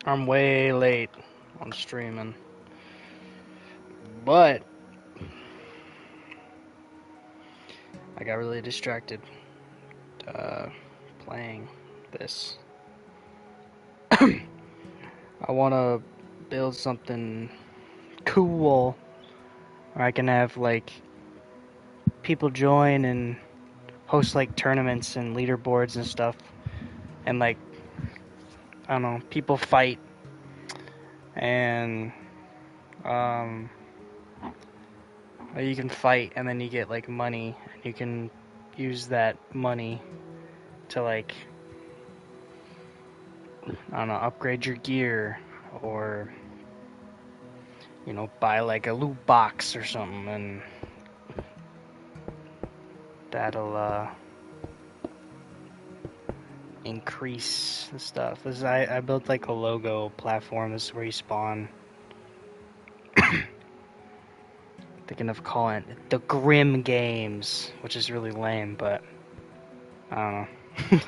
I'm way late on streaming, but I got really distracted uh, playing this. I want to build something cool where I can have like people join and host like tournaments and leaderboards and stuff, and like I don't know, people fight and um, you can fight and then you get like money and you can use that money to like I don't know, upgrade your gear or buy like a loot box or something and that'll increase the stuff. I built like a logo platform. This is where you spawn. Thinking of calling it the Grim Games, which is really lame, but I don't know.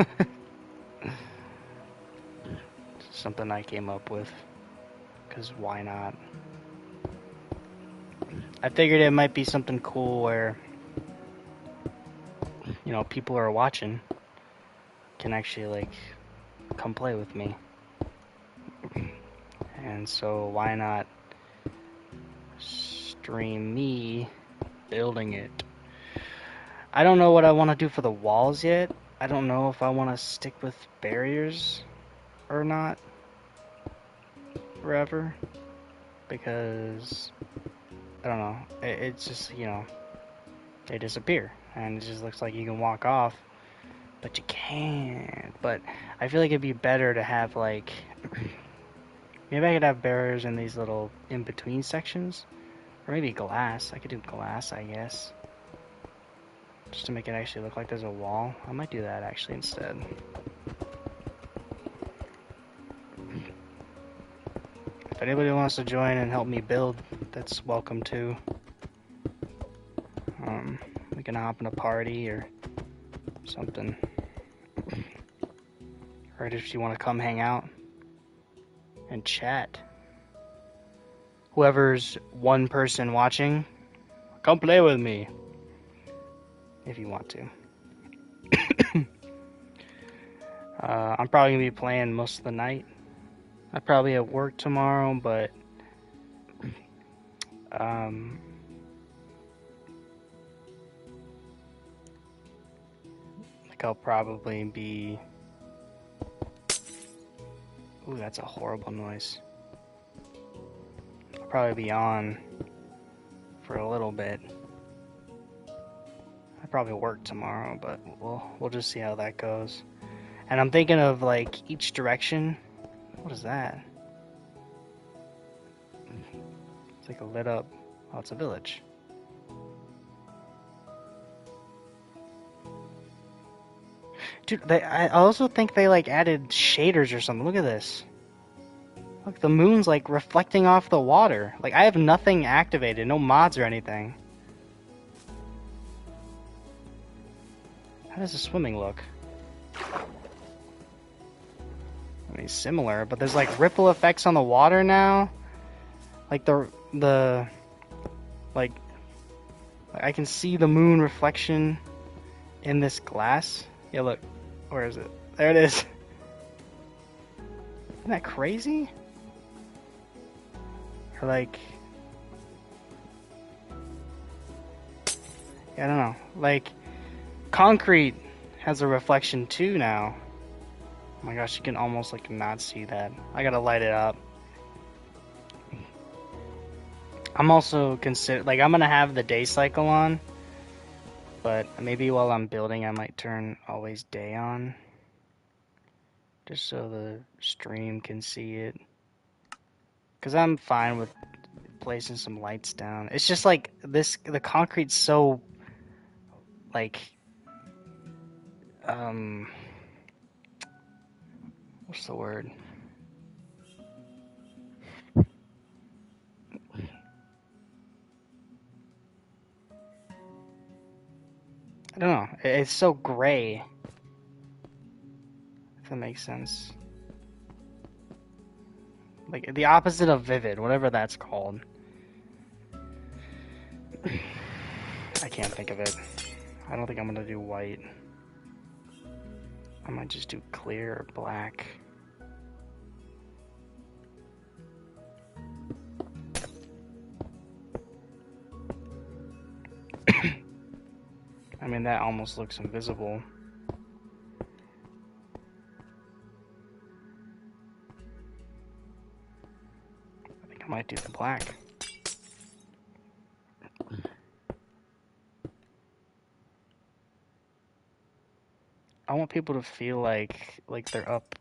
Something I came up with, because why not? I figured it might be something cool where, people who are watching can actually, like, come play with me. And so why not stream me building it? I don't know what I want to do for the walls yet. I don't know if I want to stick with barriers or not forever, because I don't know, it's just, they disappear and it just looks like you can walk off, but you can't. But I feel like it'd be better to have like maybe I could have barriers in these little in-between sections, or maybe glass. I could do glass, I guess, just to make it actually look like there's a wall. I might do that actually instead. If anybody wants to join and help me build, that's welcome too. We can hop in a party or something. Or if you want to come hang out and chat. Whoever's one person watching, come play with me. If you want to. I'm probably going to be playing most of the night. I'm probably at work tomorrow, but like I'll probably be... Ooh, that's a horrible noise. I'll probably be on for a little bit. I probably work tomorrow, but we'll just see how that goes. And I'm thinking of like each direction. What is that? It's like a lit up... Oh, it's a village. Dude, I also think they like added shaders or something. Look at this. Look, the moon's like reflecting off the water. Like I have nothing activated, no mods or anything. How does the swimming look? I mean, similar, but there's like ripple effects on the water now. Like like I can see the moon reflection in this glass. Yeah, look. Where is it? There it is. Isn't that crazy? Or like... I don't know. Like, concrete has a reflection too now. Oh my gosh, you can almost like not see that. I gotta light it up. I'm also like I'm gonna have the day cycle on, but maybe while I'm building I might turn always day on, just so the stream can see it. Cause I'm fine with placing some lights down. It's just like the concrete's so like what's the word? I don't know. It's so gray. If that makes sense. Like the opposite of vivid, whatever that's called. I can't think of it. I don't think I'm gonna do white. I might just do clear or black. I mean, that almost looks invisible. I think I might do the black. I want people to feel like they're up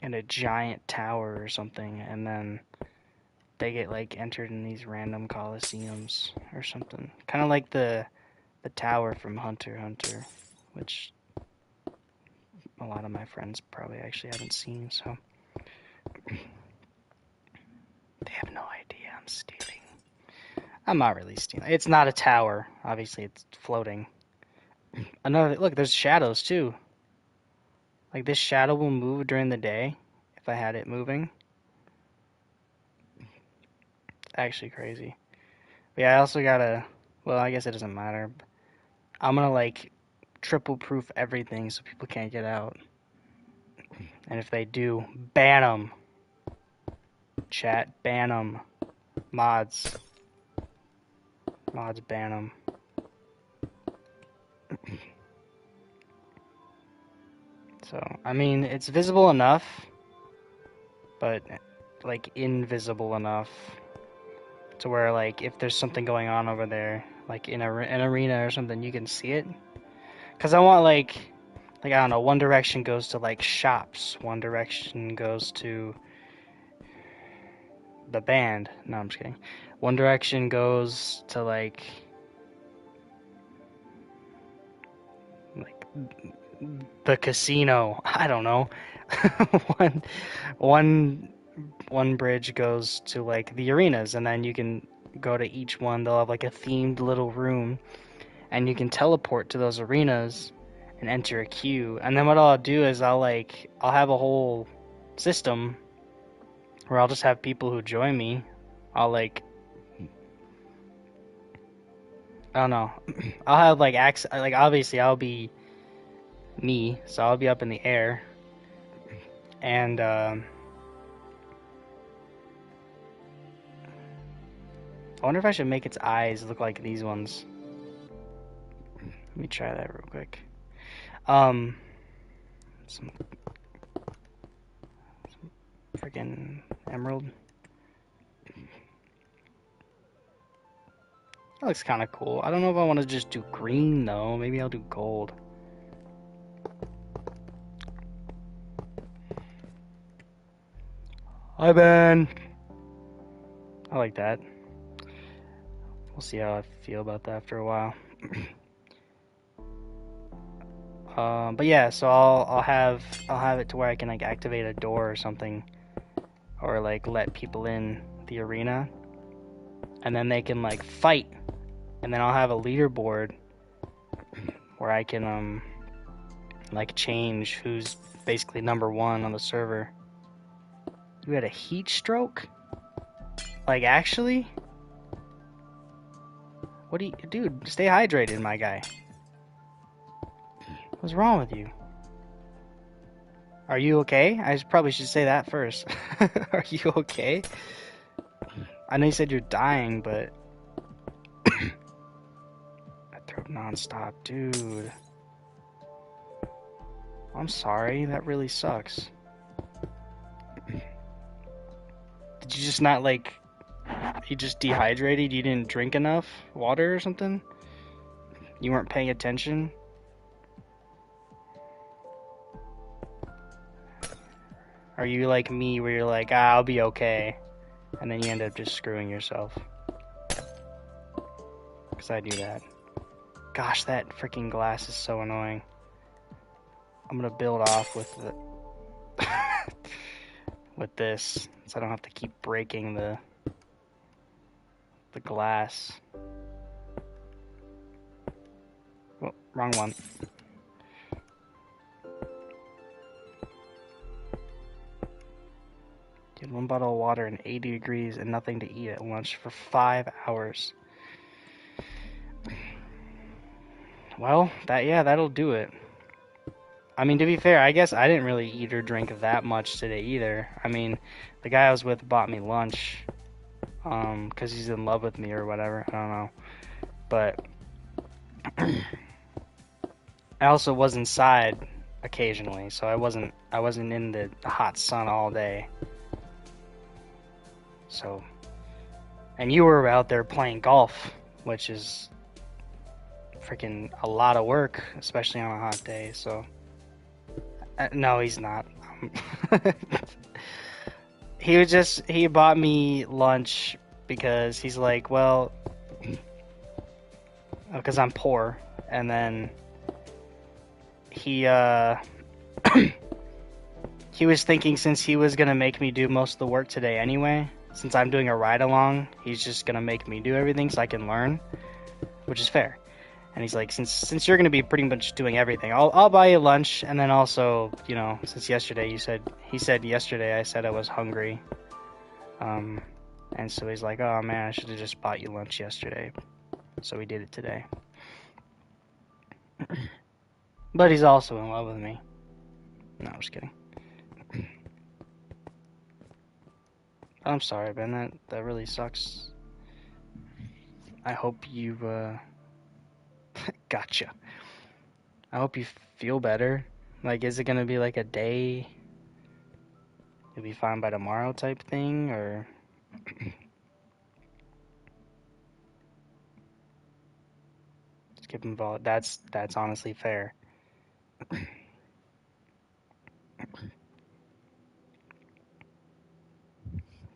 in a giant tower or something, and then they get like entered in these random coliseums or something. Kind of like the tower from Hunter x Hunter, which a lot of my friends probably actually haven't seen, so they have no idea I'm stealing. I'm not really stealing. It's not a tower. Obviously, it's floating. Another look, there's shadows too. Like this shadow will move during the day if I had it moving. Actually crazy. But yeah, I also gotta, well, I guess it doesn't matter. I'm gonna like triple proof everything so people can't get out. And if they do, ban them. Chat, ban them. Mods. Mods, ban them. So, I mean, it's visible enough, but like invisible enough to where like if there's something going on over there, like in an arena or something, you can see it. Cause I want like I don't know, One Direction goes to like shops, One Direction goes to the band. No, I'm just kidding. One Direction goes to like the casino. I don't know. one bridge goes to like the arenas, and then you can go to each one. They'll have like a themed little room, and you can teleport to those arenas and enter a queue. And then what I'll do is I'll have a whole system where I'll just have people who join me. I'll like I don't know. I'll have like access. Like obviously I'll be me, so I'll be up in the air, and I wonder if I should make its eyes look like these ones. Let me try that real quick. Some freaking emerald. That looks kind of cool. I don't know if I want to just do green though. Maybe I'll do gold. Hi, Ben. I like that. We'll see how I feel about that after a while. But yeah, so I'll have it to where I can like activate a door or something, or like let people in the arena, and then they can like fight, and then I'll have a leaderboard where I can like change who's basically number one on the server. You had a heat stroke? Like actually? What do you, dude? Stay hydrated, my guy. What's wrong with you? Are you okay? I probably should say that first. Are you okay? I know you said you're dying, but I throw nonstop, dude. I'm sorry, that really sucks. Did you just not like? You just dehydrated? You didn't drink enough water or something? You weren't paying attention? Are you like me where you're like, I'll be okay, and then you end up just screwing yourself? Because I do that. Gosh, that freaking glass is so annoying. I'm gonna build off with the with this, so I don't have to keep breaking the glass. Oh, wrong one. Dude, 1 bottle of water and 80 degrees and nothing to eat at lunch for 5 hours. Well, that'll do it. I mean, to be fair, I guess I didn't really eat or drink that much today either. I mean, the guy I was with bought me lunch, because he's in love with me or whatever. I don't know. But I also was inside occasionally, so I wasn't in the hot sun all day. So, and you were out there playing golf, which is freaking a lot of work, especially on a hot day. So, no, he's not. He bought me lunch because he's like, well, because I'm poor, and then he he was thinking since he was gonna make me do most of the work today anyway, since I'm doing a ride along, he's just gonna make me do everything so I can learn, which is fair. And he's like, since you're gonna be pretty much doing everything, I'll buy you lunch, and then also, you know, since yesterday he said yesterday I said I was hungry, and so he's like, oh man, I should have just bought you lunch yesterday, so we did it today. But he's also in love with me. No, I'm just kidding. I'm sorry, Ben. That really sucks. I hope you gotcha. I hope you feel better. Like, is it gonna be like a day? You'll be fine by tomorrow type thing, or? Skip involved. That's honestly fair.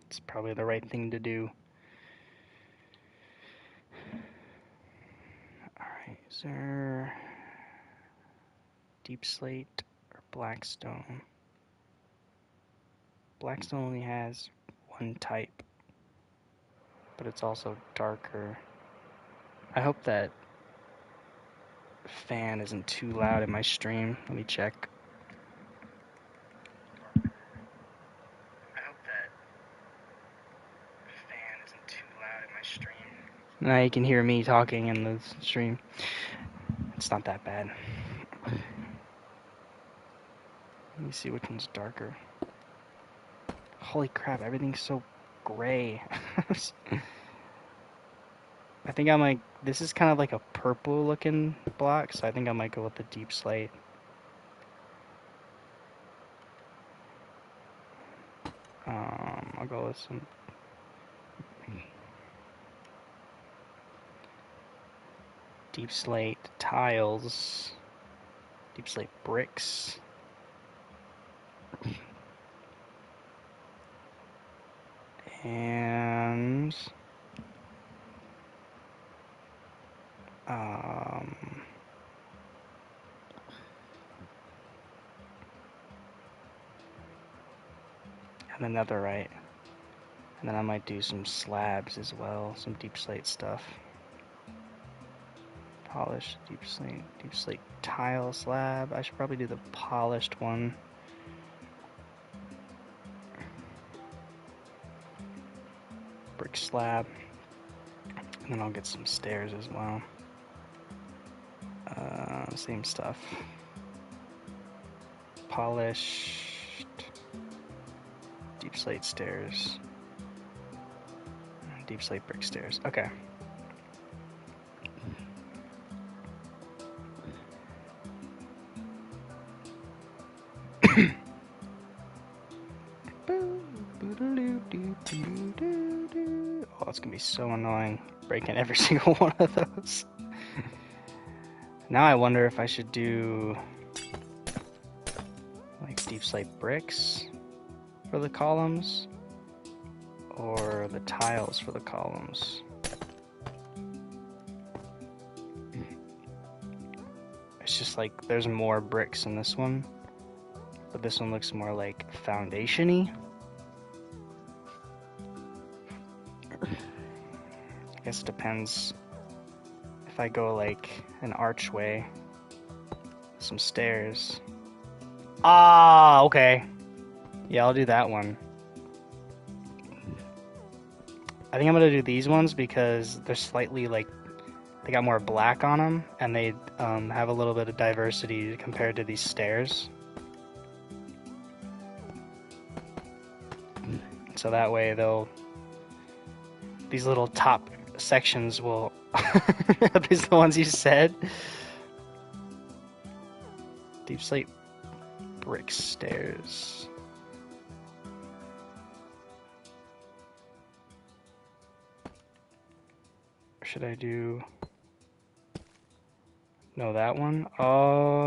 It's probably the right thing to do. Alright, is there deep slate or blackstone? Blackstone only has one type, but it's also darker. I hope that fan isn't too loud in my stream. Let me check. Now you can hear me talking in the stream. It's not that bad. Let me see which one's darker. Holy crap, everything's so gray. I think I might... This is kind of like a purple looking block, so I think I might go with the deep slate. I'll go with some... deep slate tiles, deep slate bricks, and another right, and then I might do some slabs as well, some deep slate stuff. Polished deep slate tile slab. I should probably do the polished one. Brick slab, and then I'll get some stairs as well. Same stuff. Polished deep slate stairs, deep slate brick stairs. Okay. Oh, it's gonna be so annoying breaking every single one of those. Now I wonder if I should do like deep slate bricks for the columns or the tiles for the columns. It's just like there's more bricks in this one, but this one looks more like foundation-y. I guess it depends if I go like an archway, some stairs. Ah, okay. Yeah, I'll do that one. I think I'm gonna do these ones because they're slightly like they got more black on them, and they have a little bit of diversity compared to these stairs. So that way these little top sections will, are these the ones you said? Deep slate brick stairs. Or should I do, no, that one? Oh,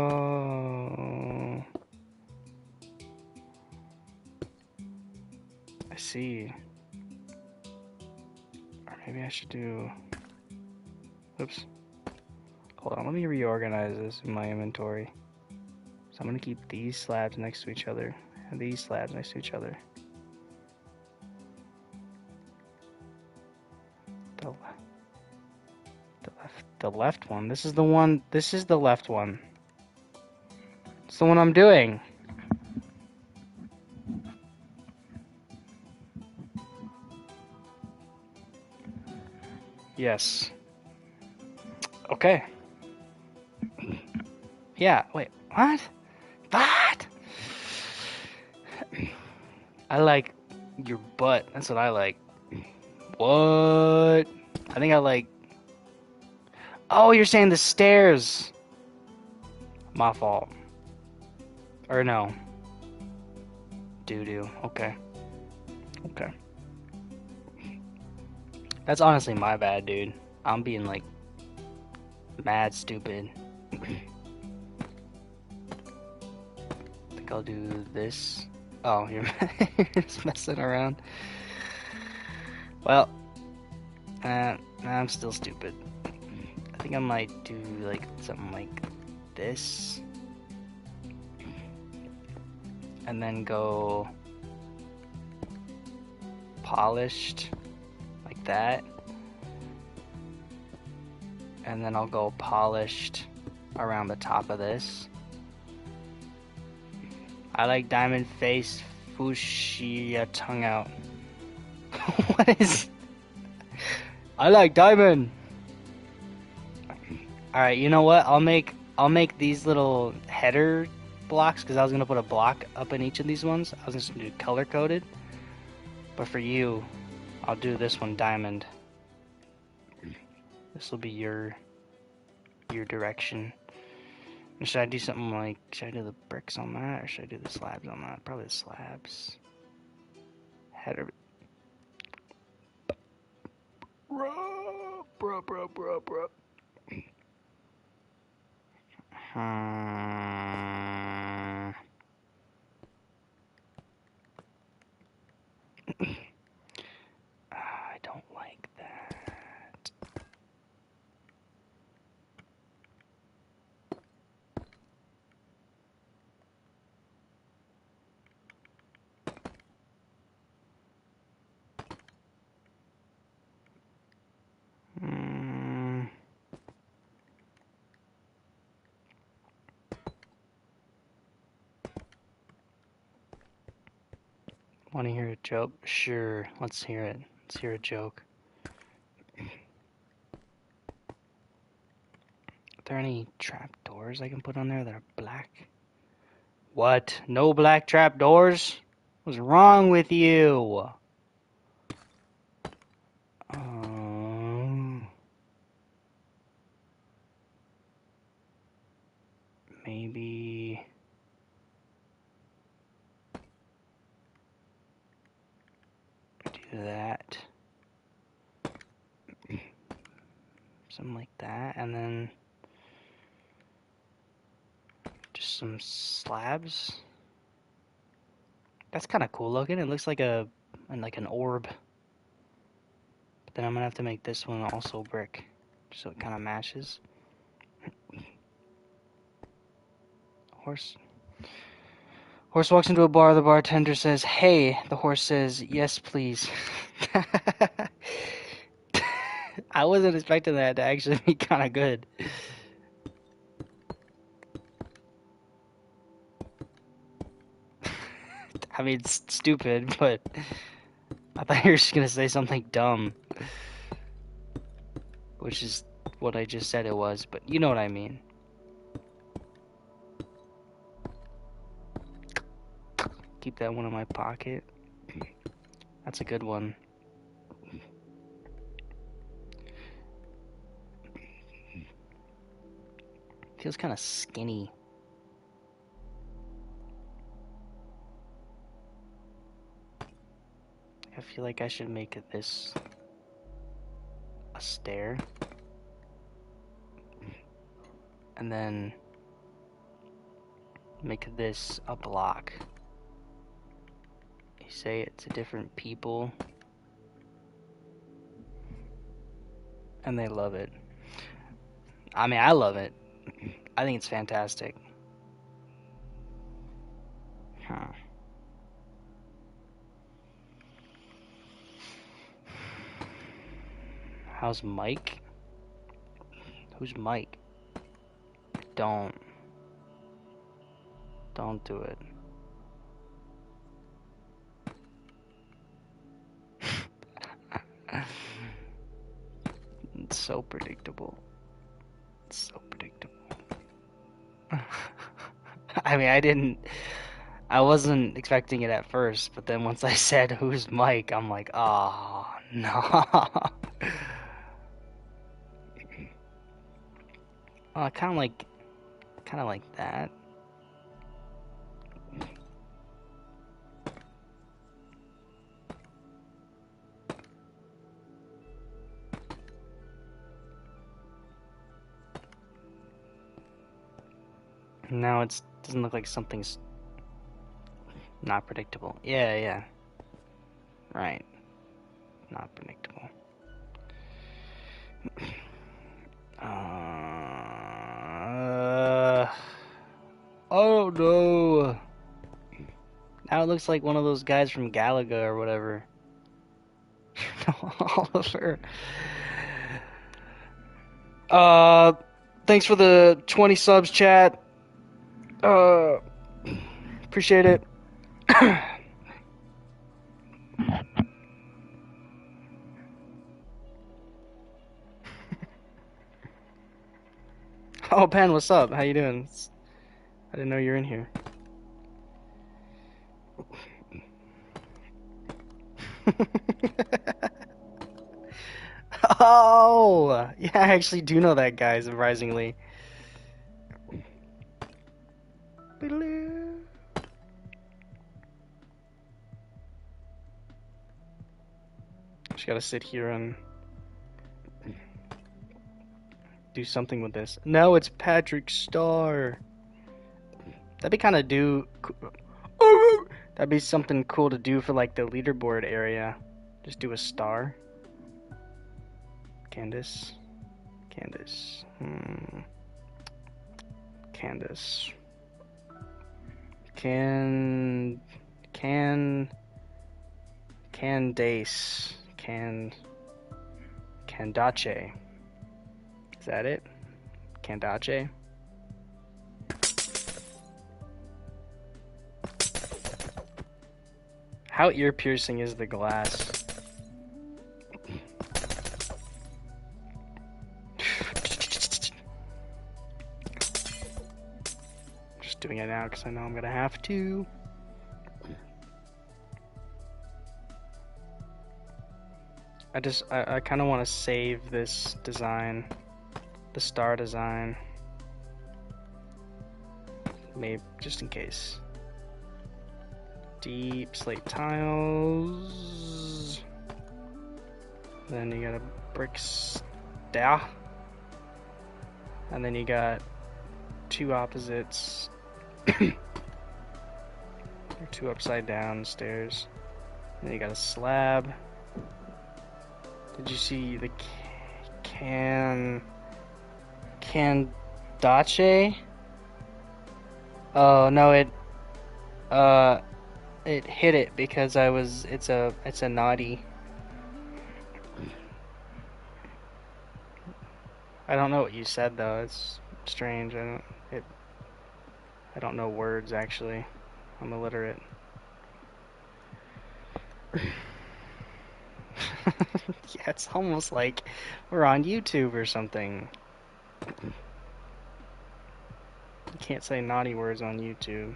I see. Or maybe I should do, oops. Hold on, let me reorganize this in my inventory. So I'm gonna keep these slabs next to each other and these slabs next to each other. The left one. This is the one. This is the left one. It's the one I'm doing. Yes. Okay. Yeah, wait. What? What? I like your butt. That's what I like. What? I think I like... Oh, you're saying the stairs. My fault. Or no. Doo-doo. Okay. Okay. That's honestly my bad, dude. I'm being, like, mad stupid. I think I'll do this. Oh, you're just messing around. Well, I'm still stupid. I think I might do, like, something like this. And then go polished, like that. And then I'll go polished around the top of this. I like diamond face, fuchsia tongue out. What is... I like diamond! Alright, you know what? I'll make these little header blocks, because I was going to put a block up in each of these ones. I was just going to do color coded. But for you, I'll do this one diamond. This will be your direction. And should I do something like, should I do the bricks on that, or should I do the slabs on that? Probably the slabs. Header. Bruh. I don't like that. Want to hear a joke? Sure, let's hear it. Let's hear a joke. Are there any trapdoors I can put on there that are black? What? No black trapdoors? What's wrong with you? Maybe... do that. Something like that, and then just some slabs. That's kind of cool looking. It looks like an orb. But then I'm gonna have to make this one also brick, so it kind of matches. Horse walks into a bar. The bartender says, "Hey." The horse says, "Yes, please." I wasn't expecting that to actually be kind of good. I mean, it's stupid, but I thought you were just gonna say something dumb. Which is what I just said it was, but you know what I mean. Keep that one in my pocket. That's a good one. Feels kind of skinny. I feel like I should make this a stair. And then make this a block. You say it to different people. And they love it. I mean, I love it. I think it's fantastic. Huh. How's Mike? Who's Mike? Don't do it. It's so predictable. It's so predictable. I mean, I wasn't expecting it at first, but then once I said who's Mike, I'm like, oh no. Kind of like that. Now it doesn't look like something's not predictable. Yeah. Right. Not predictable. Oh no. Now it looks like one of those guys from Galaga or whatever. Oliver. Thanks for the 20 subs, chat. Appreciate it. Oh, Ben, what's up? How you doing? I didn't know you were in here. Oh, yeah, I actually do know that guy, surprisingly. Just gotta sit here and do something with this. No, it's Patrick Star. That'd be kind of that'd be something cool to do for like the leaderboard area. Just do a star. Candace. Candace. Candace. Is that it? Candace? How ear piercing is the glass? Just doing it now because I know I'm gonna have to. I kind of want to save this design, the star design, maybe just in case. Deep slate tiles. Then you got a brick stair. And then you got two opposites. Or two upside down stairs. And then you got a slab. Did you see the Candace? Oh no, it hit it because it's a naughty. I don't know what you said though. It's strange. I don't know words actually. I'm illiterate. It's almost like we're on YouTube or something. You can't say naughty words on YouTube. You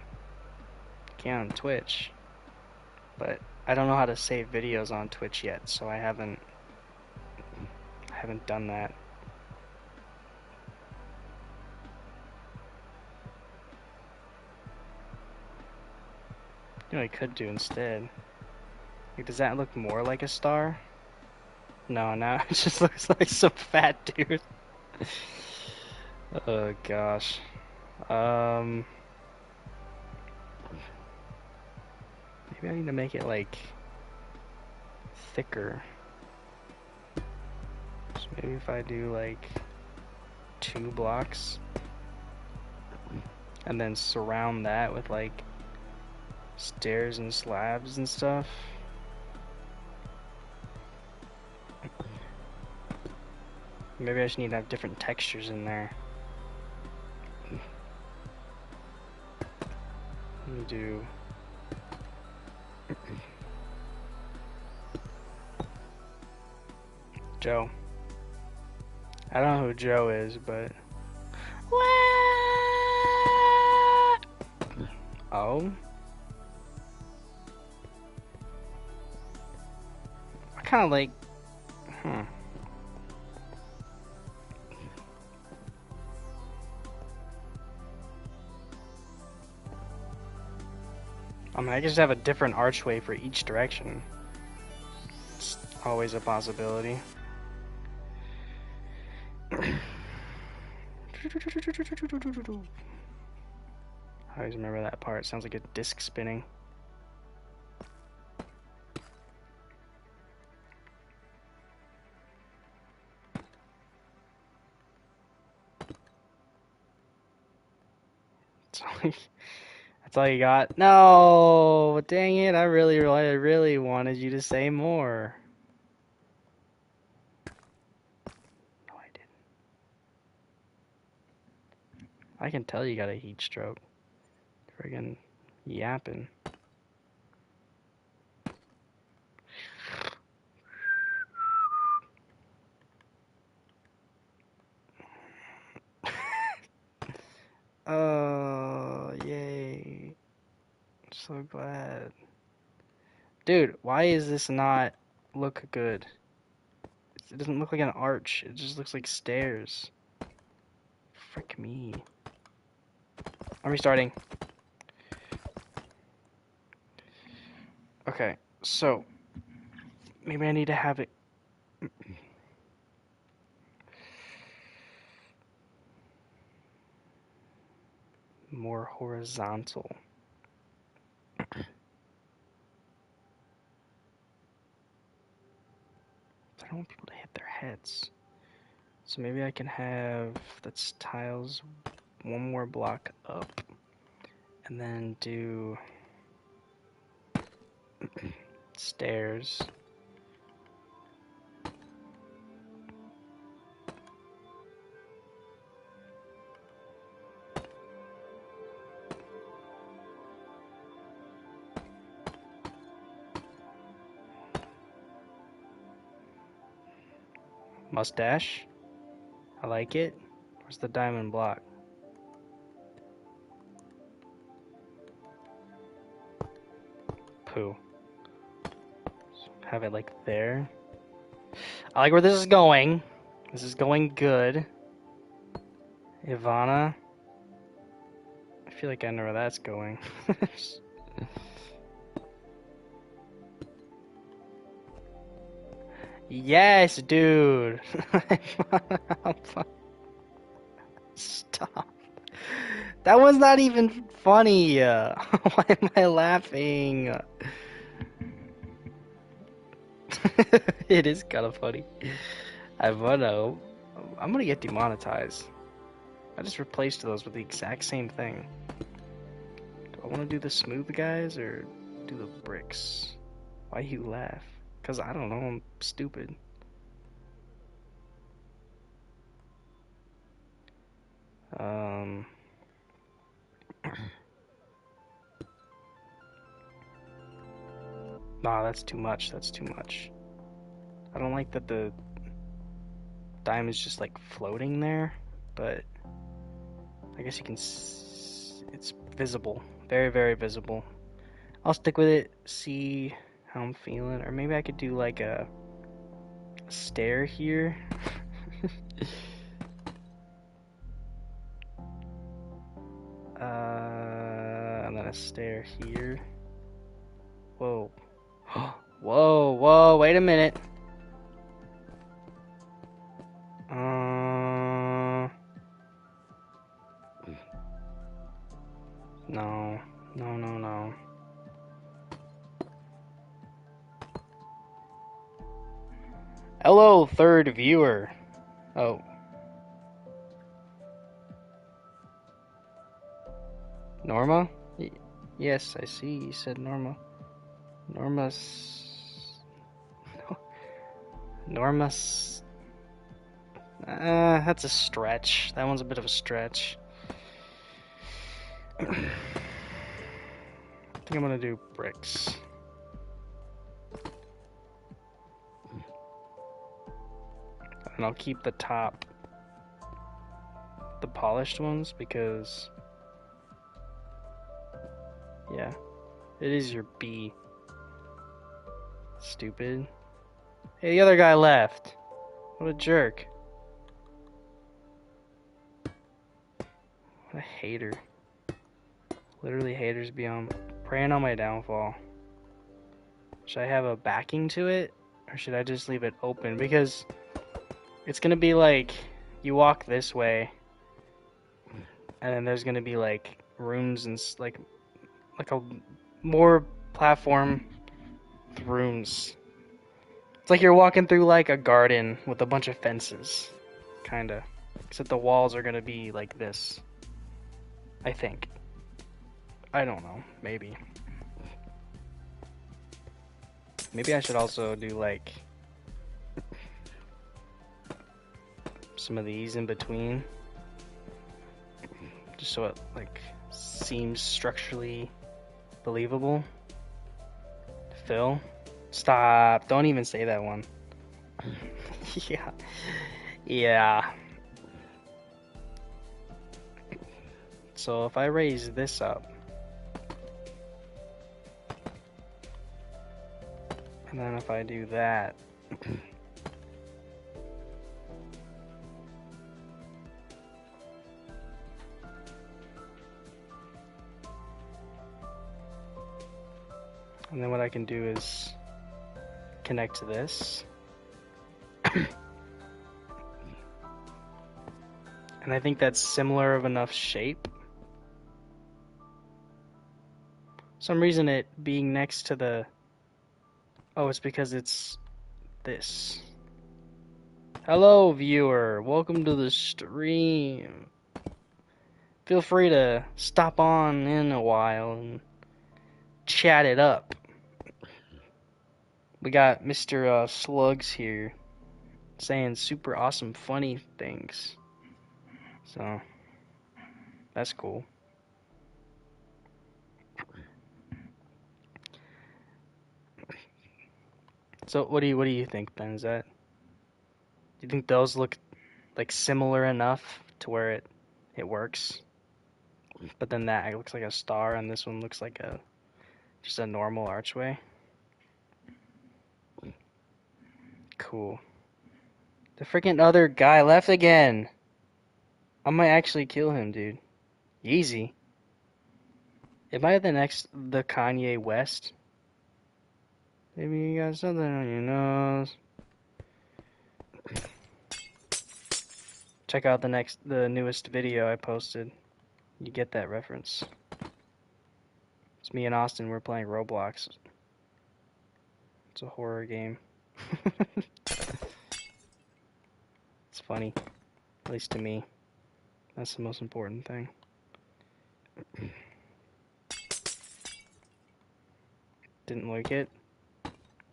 can on Twitch. But I don't know how to save videos on Twitch yet, so I haven't done that. You know what I could do instead? Like, does that look more like a star? No, now it just looks like some fat dude. Oh gosh. Maybe I need to make it like thicker. So maybe if I do like 2 blocks and then surround that with like stairs and slabs and stuff. Maybe I just need to have different textures in there. Let me do Joe. I don't know who Joe is, but oh, I kind of like, I mean, I just have a different archway for each direction. It's always a possibility. I always remember that part. It sounds like a disc spinning. That's all you got? No, dang it! I really wanted you to say more. No, I didn't. I can tell you got a heat stroke. Friggin' yapping. Oh, yay. So glad. Dude, why is this not look good? It doesn't look like an arch. It just looks like stairs. Frick me. I'm restarting. Okay, so maybe I need to have it more horizontal. I don't want people to hit their heads. So maybe I can have that's tiles 1 more block up and then do stairs. Mustache. I like it. Where's the diamond block? Poo. So have it like there. I like where this is going. This is going good. Ivana. I feel like I know where that's going. Yes, dude. Stop. That one's not even funny. Why am I laughing? It is kind of funny. I'm gonna get demonetized. I just replaced those with the exact same thing. Do I want to do the smooth guys or do the bricks? Why you laugh? Because I don't know, I'm stupid. Nah, that's too much. That's too much. I don't like that the diamond's just like floating there, but I guess you can it's visible. Very, very visible. I'll stick with it, see how I'm feeling, or maybe I could do like a stair here. And then a stair here. Whoa. Whoa, whoa, wait a minute. No. No, no, no. Hello, third viewer. Oh. Norma? Yes, I see. You said Norma. Norma's. That's a stretch. That one's a bit of a stretch. I think I'm gonna do bricks. And I'll keep the top, the polished ones, because, yeah, it is your B. Stupid. Hey, the other guy left. What a jerk. What a hater. Literally haters beyond, preying on my downfall. Should I have a backing to it? Or should I just leave it open? Because it's gonna be like, you walk this way, and then there's gonna be like rooms and like a more platform rooms. It's like you're walking through like a garden with a bunch of fences, kinda. Except the walls are gonna be like this. I think. I don't know. Maybe. Maybe I should also do like some of these in between, just so it like seems structurally believable. Phil, stop! Don't even say that one. Yeah. So if I raise this up, and then if I do that. And then what I can do is connect to this. And I think that's similar of enough shape. Some reason it being next to the... Oh, it's because it's this. Hello, viewer. Welcome to the stream. Feel free to stop on in a while and chat it up. We got Mr. Slugs here saying super awesome funny things. So, that's cool. So what do you think, Ben? Is that, do you think those look like similar enough to where it works? But then that looks like a star and this one looks like just a normal archway. Cool. The freaking other guy left again. I might actually kill him, dude. Easy. Am I the Kanye West? Maybe you got something on your nose. Check out the newest video I posted. You get that reference. It's me and Austin, we're playing Roblox. It's a horror game. It's funny. At least to me. That's the most important thing. Didn't like it?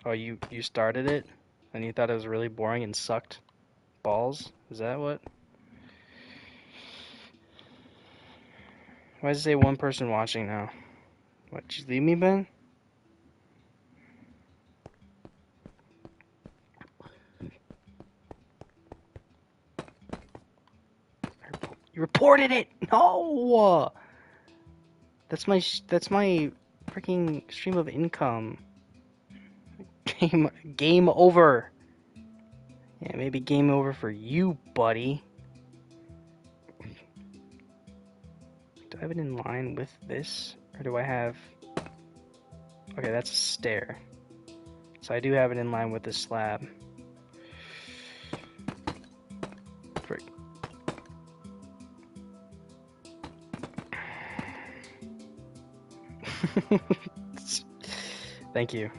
Oh, you started it? And you thought it was really boring and sucked balls? Is that what? Why does it say one person watching now? What, did you leave me, Ben? You reported it! No! That's my freaking stream of income. Game over. Yeah, maybe game over for you, buddy. Do I have it in line with this? Or do I have... Okay, that's a stair. So I do have it in line with this slab. Frick. Thank you.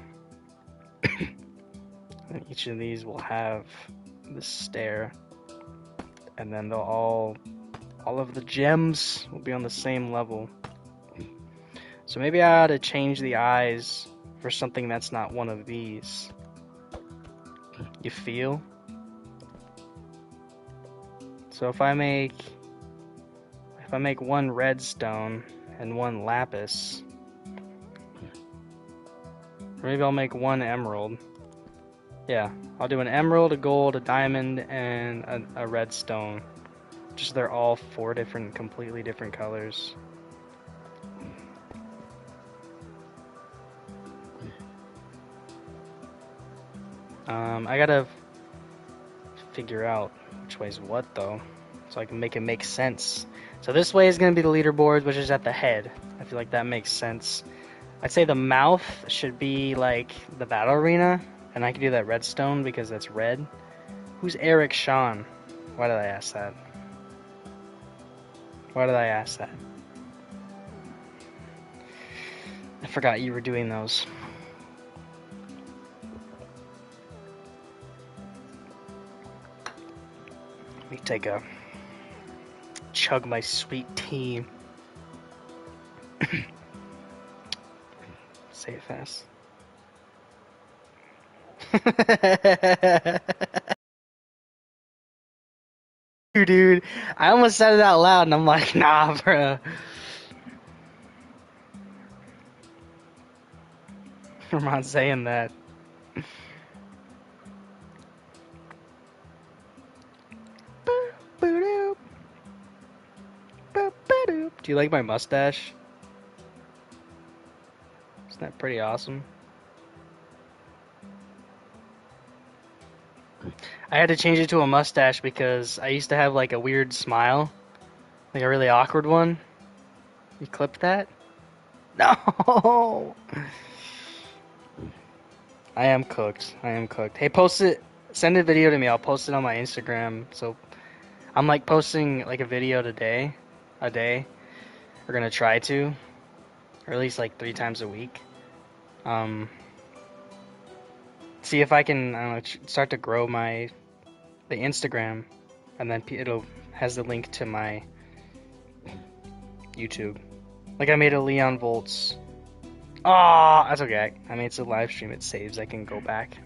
And each of these will have this stair. And then they'll all of the gems will be on the same level. So maybe I ought to change the eyes for something that's not one of these. You feel? So if I make one redstone and one lapis, or maybe I'll make one emerald. Yeah, I'll do an emerald, a gold, a diamond, and a redstone. Just they're all 4 different, completely different colors. I gotta figure out which way's what though, so I can make it make sense. So this way is gonna be the leaderboard, which is at the head. I feel like that makes sense. I'd say the mouth should be like the battle arena, and I can do that redstone because that's red. Who's Eric Sean? Why did I ask that? Why did I ask that? I forgot you were doing those. Let me take a chug my sweet tea. Say it fast. Dude, I almost said it out loud and I'm like, nah, bro. I'm not saying that. Do you like my mustache? Isn't that pretty awesome? I had to change it to a mustache because I used to have like a weird smile. Like a really awkward one. You clipped that? No! I am cooked. I am cooked. Hey, post it. Send a video to me. I'll post it on my Instagram. So I'm like posting like a video a day. We're gonna try to, or at least like 3 times a week. See if I can, I don't know, start to grow the Instagram, and then it'll has the link to my YouTube. Like I made a Leon Volts. Oh, that's okay. I mean, it's a live stream. It saves. I can go back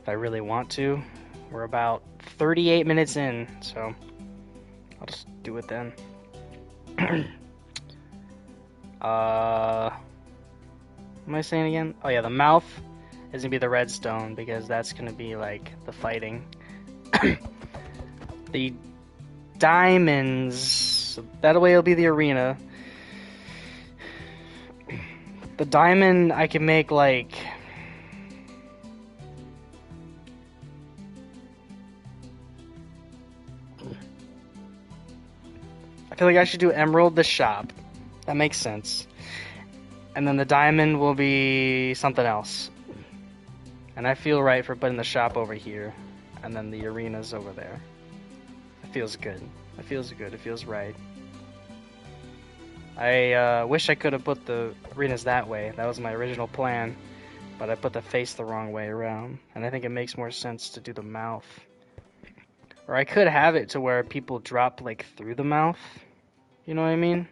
if I really want to. We're about 38 minutes in, so I'll just do it then. What am I saying again? Oh yeah, the mouth is gonna be the redstone because that's gonna be like the fighting. The diamonds, that way it'll be the arena. The diamond I can make like I feel like I should do emerald the shop. That makes sense. And then the diamond will be something else. And I feel right for putting the shop over here. And then the arena's over there. It feels good. It feels good. It feels right. I wish I could have put the arenas that way. That was my original plan. But I put the face the wrong way around. And I think it makes more sense to do the mouth. Or I could have it to where people drop like through the mouth. You know what I mean?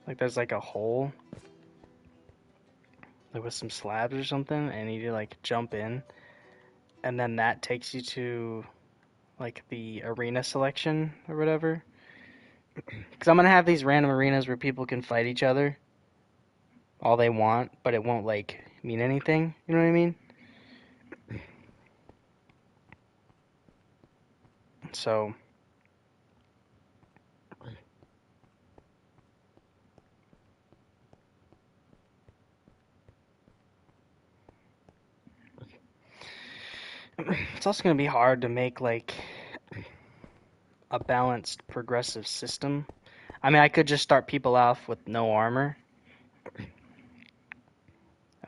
Like there's like a hole. Like with some slabs or something. And you like jump in. And then that takes you to like the arena selection or whatever. Because I'm going to have these random arenas where people can fight each other all they want, but it won't like mean anything. You know what I mean? So It's also gonna be hard to make like a balanced progressive system. I mean, I could just start people off with no armor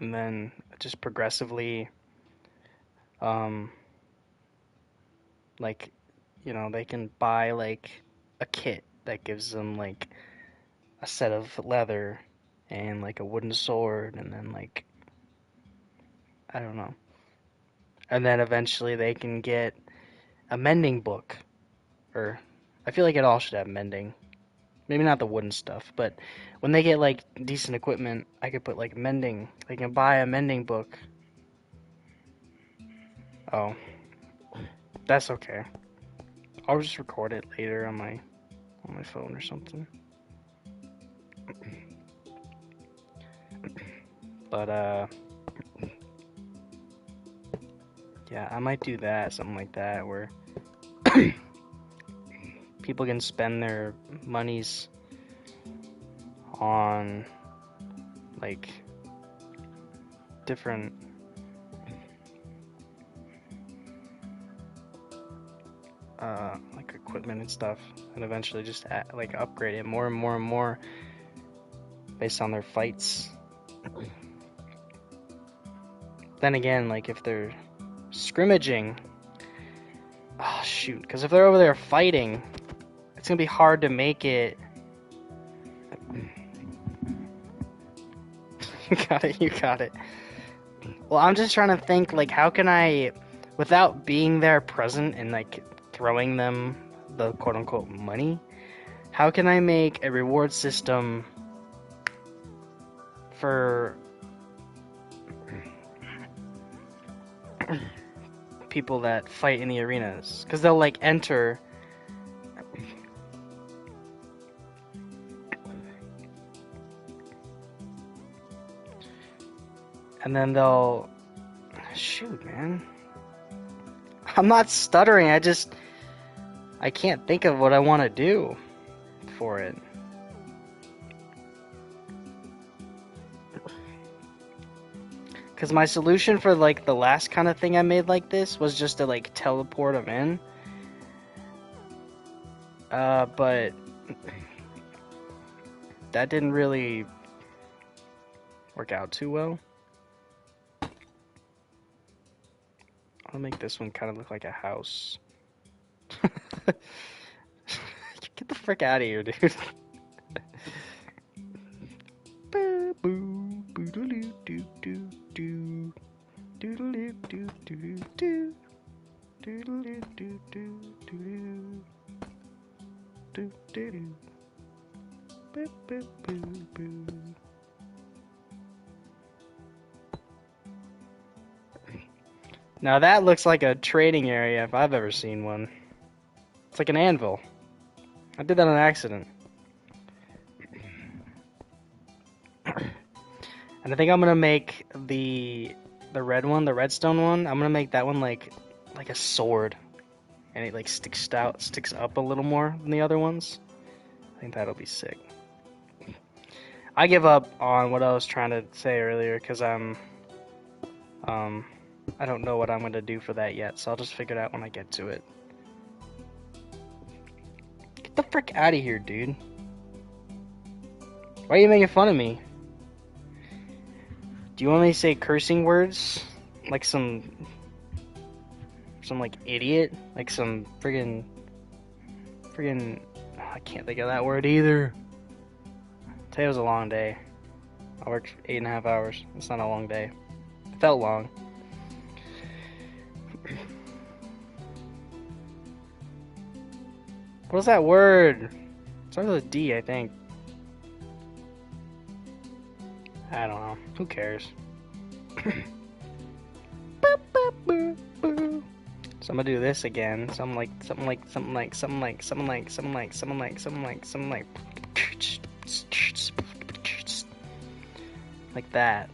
and then just progressively, um, like, they can buy like a kit that gives them like a set of leather and like a wooden sword and then like, I don't know. And then eventually they can get a mending book, or I feel like it all should have mending. Maybe not the wooden stuff, but when they get like decent equipment, I could put like mending. They can buy a mending book. Oh, that's okay. I'll just record it later on my phone or something. But yeah, I might do that, something like that, where people can spend their monies on like different like equipment and stuff, and eventually just like upgrade it more and more and more based on their fights. Then again, like if they're scrimmaging, oh shoot, because if they're over there fighting, it's gonna be hard to make it. You got it, you got it. Well, I'm just trying to think, like, how can I, without being there present and like throwing them the quote unquote money, how can I make a reward system for people that fight in the arenas? Because they'll like enter. And then they'll. Shoot, man. I'm not stuttering, I can't think of what I want to do for it. Because my solution for like the last kind of thing I made like this was just to like teleport them in. But that didn't really work out too well. I'll make this one kind of look like a house. Get the frick out of here, dude. Now that looks like a trading area if I've ever seen one. It's like an anvil. I did that on accident. And I think I'm gonna make the red one, the redstone one, I'm gonna make that one like a sword. And it like sticks up a little more than the other ones. I think that'll be sick. I give up on what I was trying to say earlier because I don't know what I'm gonna do for that yet, so I'll just figure it out when I get to it. Get the frick out of here, dude. Why are you making fun of me? Do you want me to say cursing words? Like some like idiot? Like some friggin', I can't think of that word either. Today was a long day. I worked 8.5 hours. It's not a long day. It felt long. What is that word? It starts with a D, I think. I don't know. Who cares? So I'm gonna do this again. Something like like that.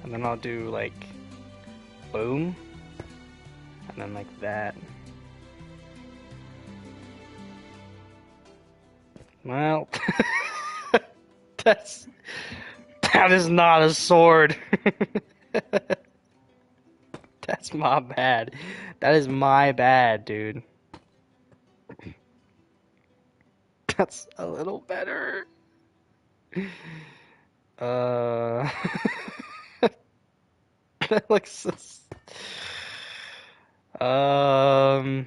And then I'll do like boom, and then like that. Well, That's that is not a sword. That's my bad. That is my bad, dude. That's a little better. Uh, that looks. Hmm.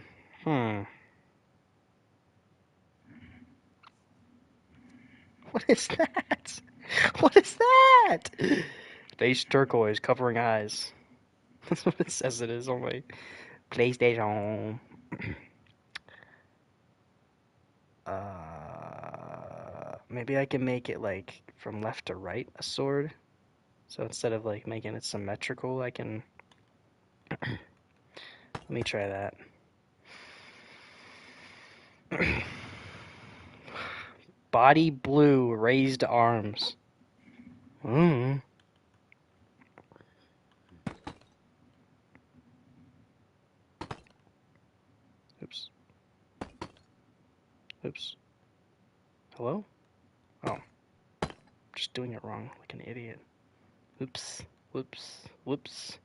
What is that? What is that? Face turquoise covering eyes. That's what it says it is on my PlayStation. Maybe I can make it like from left to right a sword. So instead of like making it symmetrical, I can. Let me try that. Body blue, raised arms. Mm. Oops. Oops. Hello? Oh. Just doing it wrong, like an idiot. Oops. Whoops. Whoops.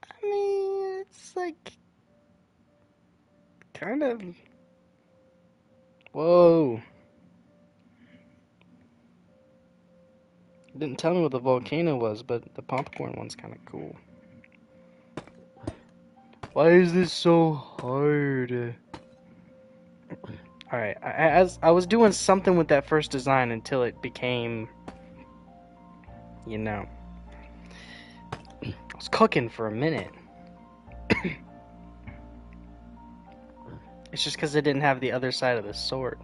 I mean, it's like kind of. Whoa. Didn't tell me what the volcano was, but the popcorn one's kind of cool. Why is this so hard? Alright, I was doing something with that first design until it became, you know, I was cooking for a minute. It's just because it didn't have the other side of the sword.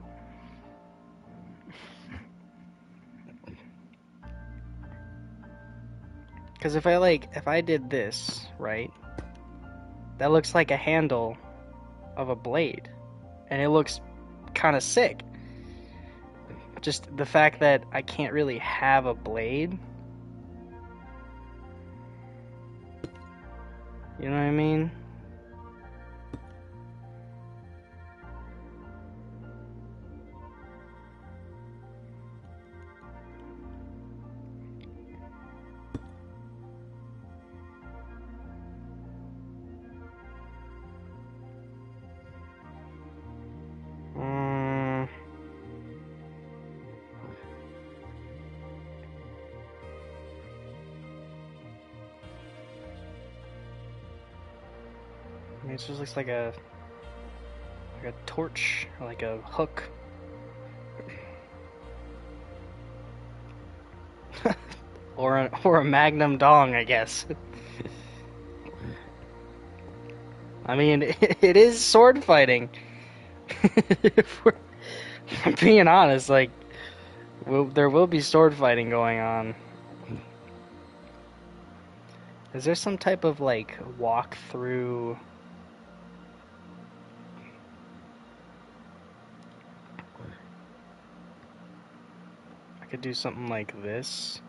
Because if I did this, right, that looks like a handle of a blade. And it looks kind of sick. Just the fact that I can't really have a blade. You know what I mean? I mean, it just looks like a torch, or like a hook. or a magnum dong, I guess. I mean, it is sword fighting. If I'm being honest, like, there will be sword fighting going on. Is there some type of, like, walk through? I could do something like this.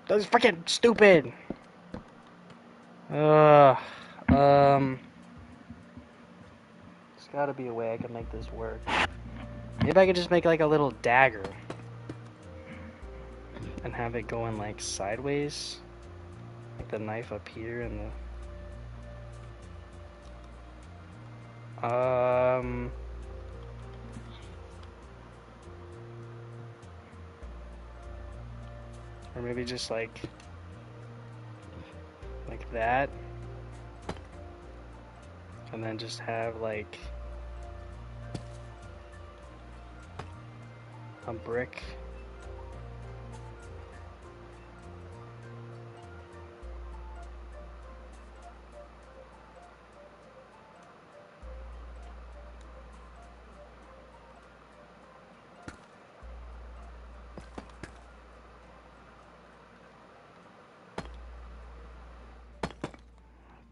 That's freaking stupid! There's gotta be a way I can make this work. Maybe I could just make like a little dagger and have it going like sideways, like the knife up here and the or maybe just like that, and then just have like a brick.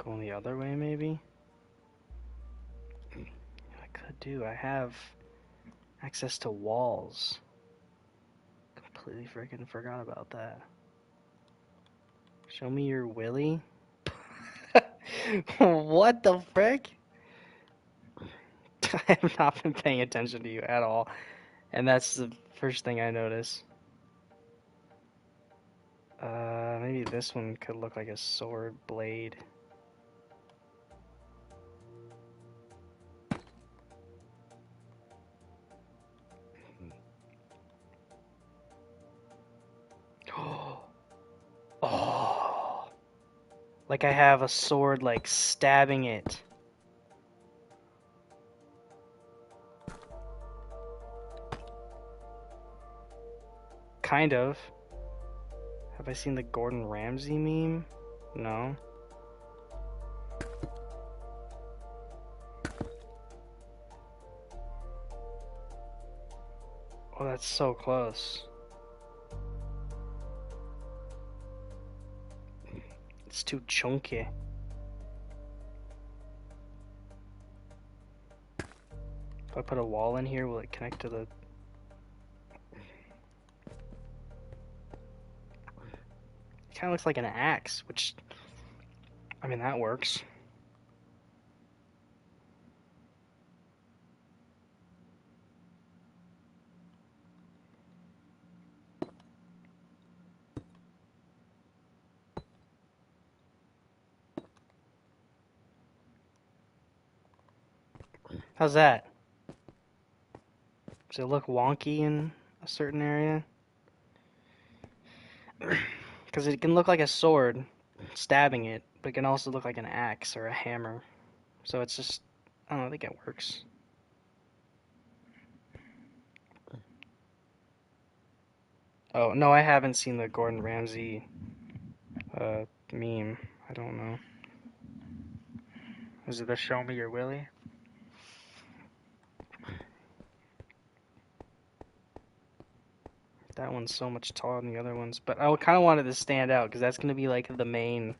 Going the other way, maybe? I could do. I have access to walls. Completely freaking forgot about that. Show me your willy. What the frick? I have not been paying attention to you at all. And that's the first thing I notice. Maybe this one could look like a sword blade. Oh, like I have a sword like stabbing it. Kind of. Have I seen the Gordon Ramsay meme? No. Oh, that's so close. It's too chunky. If I put a wall in here, will it connect to the... It kind of looks like an axe, which... I mean, that works. How's that? Does it look wonky in a certain area? Because it can look like a sword, stabbing it, but it can also look like an axe or a hammer. So it's just, I don't know, I think it works. Oh, no, I haven't seen the Gordon Ramsay meme. I don't know. Is it the Show Me Your Willy? That one's so much taller than the other ones, but I kind of wanted to stand out because that's going to be like the main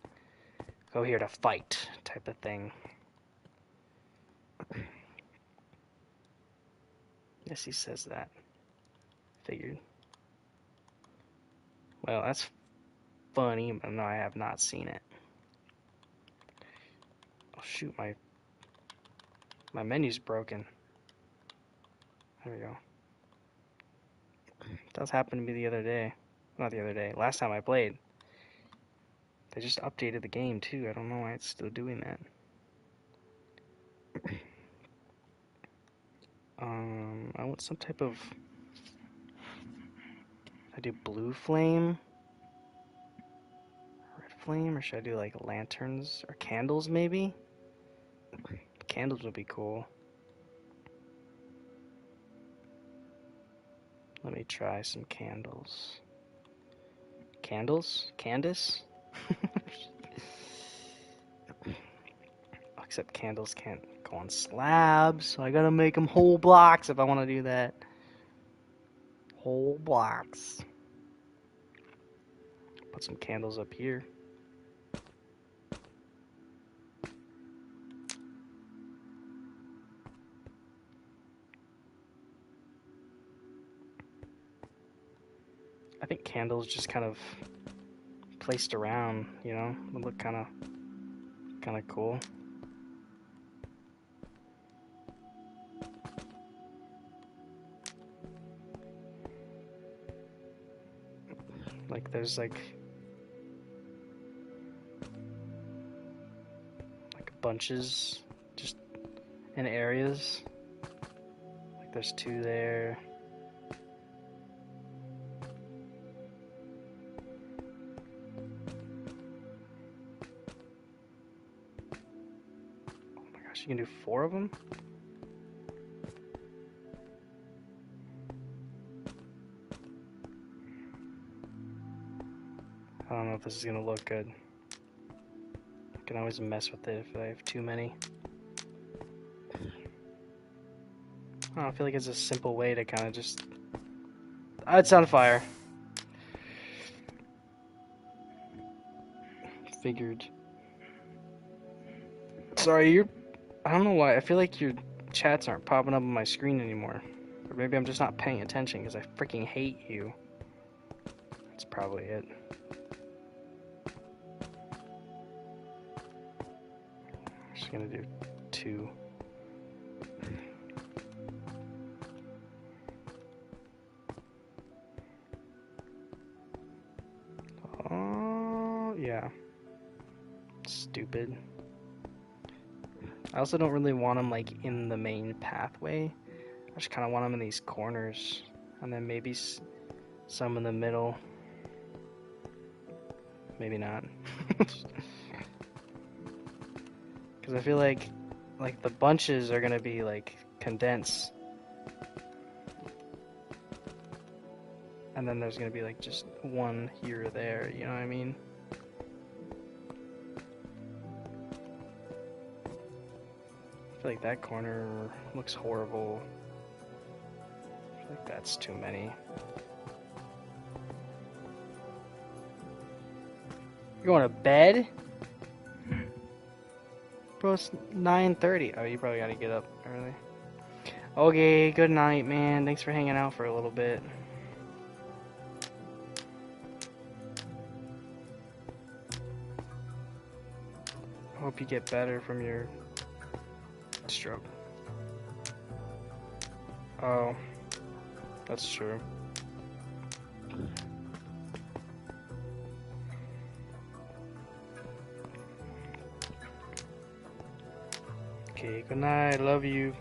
go here to fight type of thing. Yes, he says that. Figured. Well, that's funny, but no, I have not seen it. Oh shoot, my menu's broken. There we go. It does happen to me the other day. Not the other day. Last time I played. They just updated the game too. I don't know why it's still doing that. I want some type of... I do blue flame? Red flame? Or should I do like lanterns? Or candles maybe? Candles would be cool. Let me try some candles. Candles? Candace? Except candles can't go on slabs, so I gotta make them whole blocks if I want to do that. Whole blocks. Put some candles up here. I think candles just kind of placed around, you know, would look kind of cool. Like there's like bunches just in areas. Like there's two there. Oh my gosh, you can do 4 of them? I don't know if this is gonna look good. I can always mess with it if I have too many. I feel like it's a simple way to kind of just... it's on fire. Figured. Sorry, you're. I don't know why. I feel like your chats aren't popping up on my screen anymore. Or maybe I'm just not paying attention because I freaking hate you. That's probably it. I'm just gonna do 2. Oh, yeah. Stupid. I also don't really want them like in the main pathway. I just kind of want them in these corners, and then maybe some in the middle. Maybe not. Because I feel like the bunches are gonna be like condensed, and then there's gonna be like just one here or there. You know what I mean? I feel like that corner looks horrible. I feel like that's too many. You're going to bed? Bro, it's 9:30. Oh, you probably gotta get up early. Okay, good night, man. Thanks for hanging out for a little bit. Hope you get better from your stroke. Oh, that's true. Okay, good night. Love you.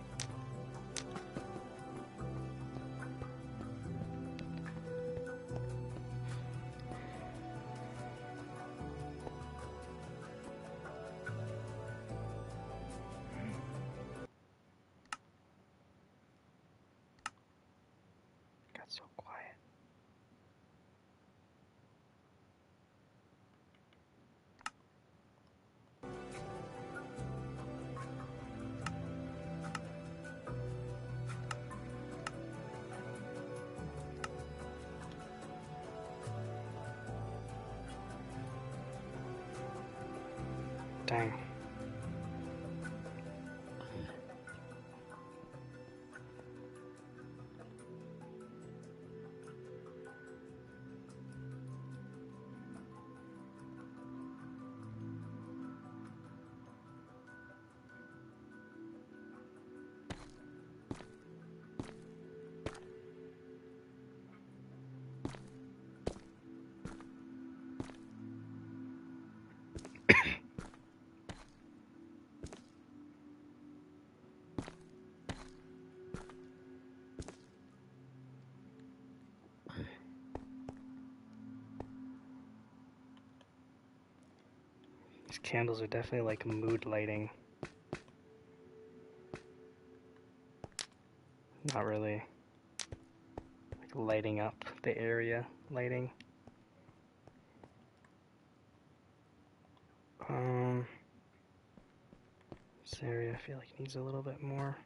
Got so quiet. Dang. These candles are definitely like mood lighting. Not really like lighting up the area lighting. This area I feel like needs a little bit more.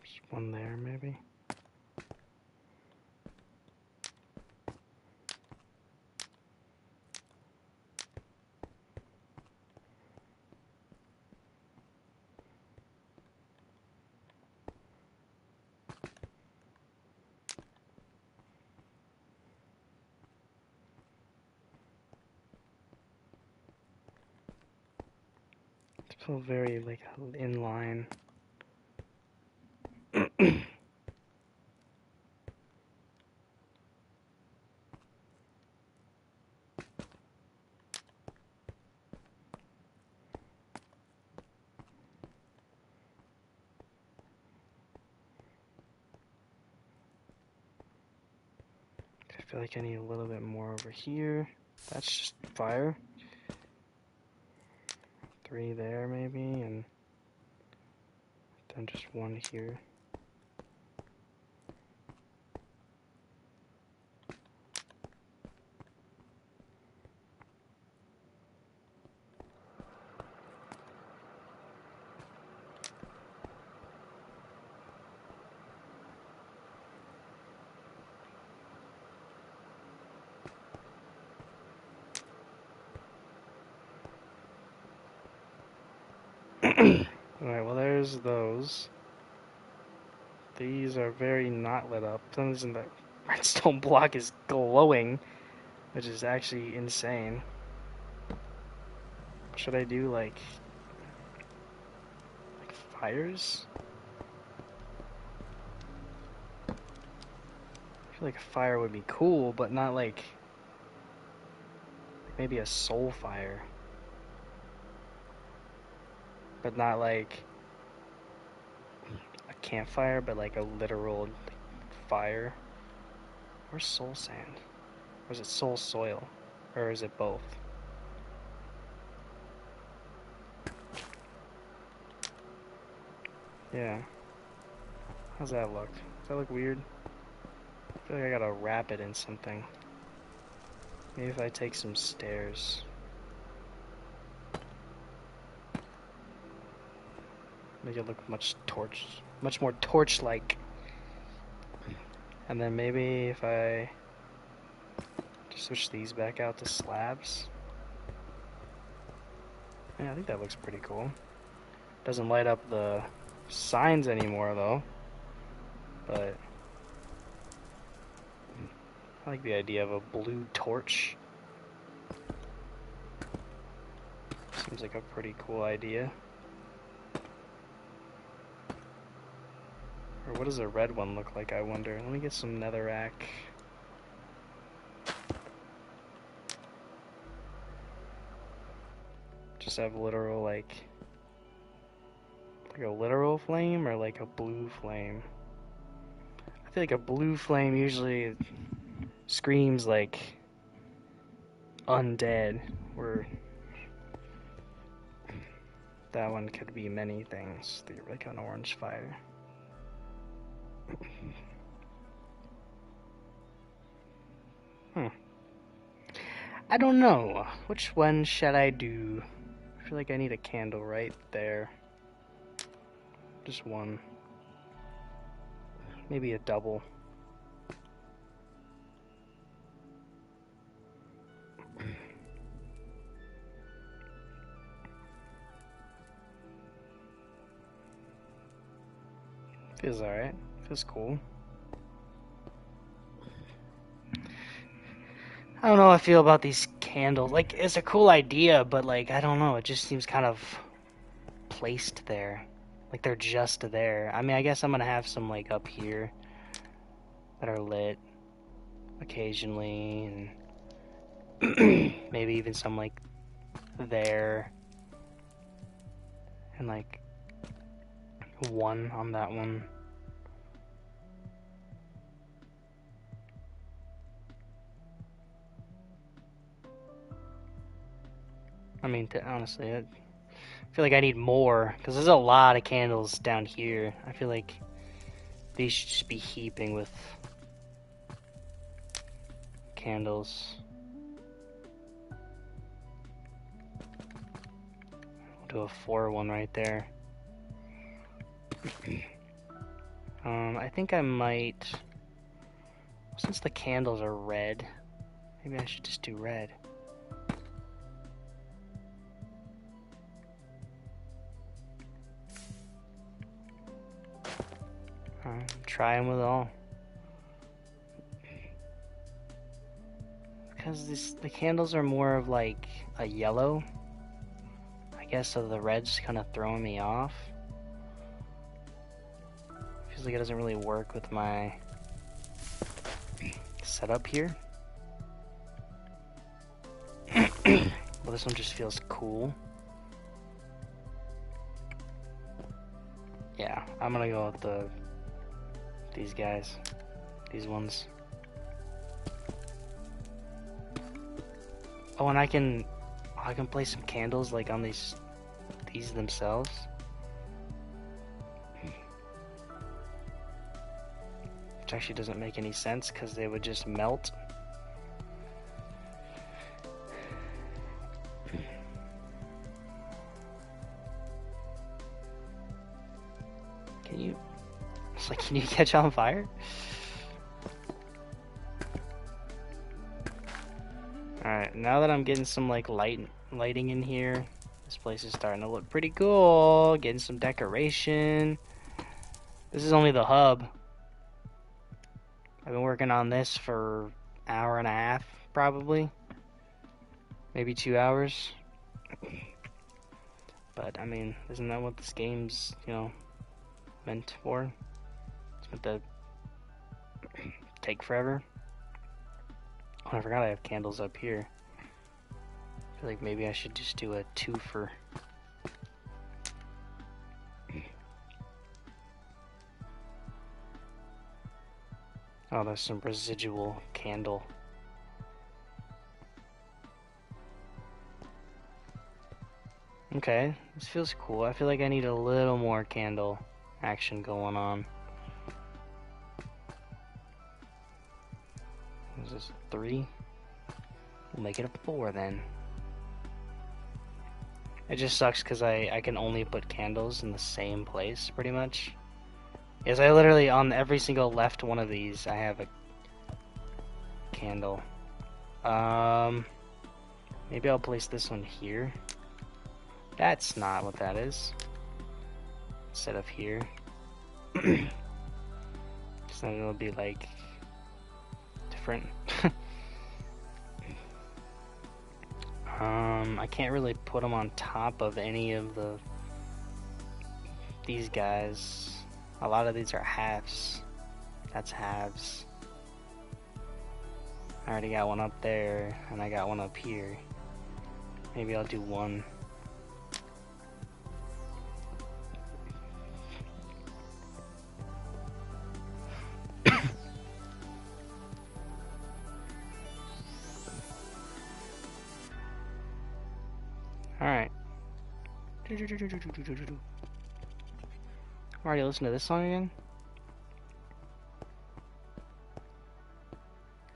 Just one there maybe. It's feel very like in line. I feel like I need a little bit more over here. That's just fire. 3 there maybe, and then just 1 here. Alright, well there's those. These are very not lit up. For some reason the redstone block is glowing, which is actually insane. Should I do like fires? I feel like a fire would be cool, but not like maybe a soul fire. But not like a campfire, but like a literal fire. Where's soul sand? Or is it soul soil? Or is it both? Yeah. How's that look? Does that look weird? I feel like I gotta wrap it in something. Maybe if I take some stairs. Make it look much more torch-like. And then maybe if I just switch these back out to slabs. Yeah, I think that looks pretty cool. Doesn't light up the signs anymore though. But I like the idea of a blue torch. Seems like a pretty cool idea. Or what does a red one look like, I wonder? Let me get some netherrack. Just have literal like a literal flame or like a blue flame. I feel like a blue flame usually screams like undead, where that one could be many things. Like an orange fire. I don't know. Which one should I do? I feel like I need a candle right there. Just one. Maybe a double. Feels alright. Feels cool. I don't know how I feel about these candles. Like, it's a cool idea, but like, I don't know. It just seems kind of placed there. Like they're just there. I mean, I guess I'm gonna have some like up here that are lit occasionally, and maybe even some like there, and like one on that one. I mean, honestly, I feel like I need more, because there's a lot of candles down here. I feel like these should just be heaping with candles. I'll do a 4 one right there. I think I might, since the candles are red, maybe I should just do red. Try them with all. Because the candles are more of like a yellow, I guess, so the red's kind of throwing me off. Feels like it doesn't really work with my setup here. Well, this one just feels cool. Yeah, I'm gonna go with these guys, these ones. Oh, and I can place some candles like on these themselves. Which actually doesn't make any sense because they would just melt. Can you catch on fire? Alright, now that I'm getting some like lighting in here, This place is starting to look pretty cool. Getting some decoration. This is only the hub. I've been working on this for an hour and a half, probably. Maybe 2 hours. But, I mean, isn't that what this game's, you know, meant for? It's meant to take forever. Oh, I forgot I have candles up here. I feel like maybe I should just do a twofer. Oh, there's some residual candle. Okay, this feels cool. I feel like I need a little more candle action going on. What is this, 3? We'll make it a 4 then. It just sucks because I can only put candles in the same place, pretty much. Yes, I literally, on every single left one of these, I have a candle. Maybe I'll place this one here. That's not what that is. Instead of here. So then it'll be like different. I can't really put them on top of any of these guys. A lot of these are halves. That's halves. I already got one up there, and I got one up here. Maybe I'll do one. Alright. Already listened to this song again?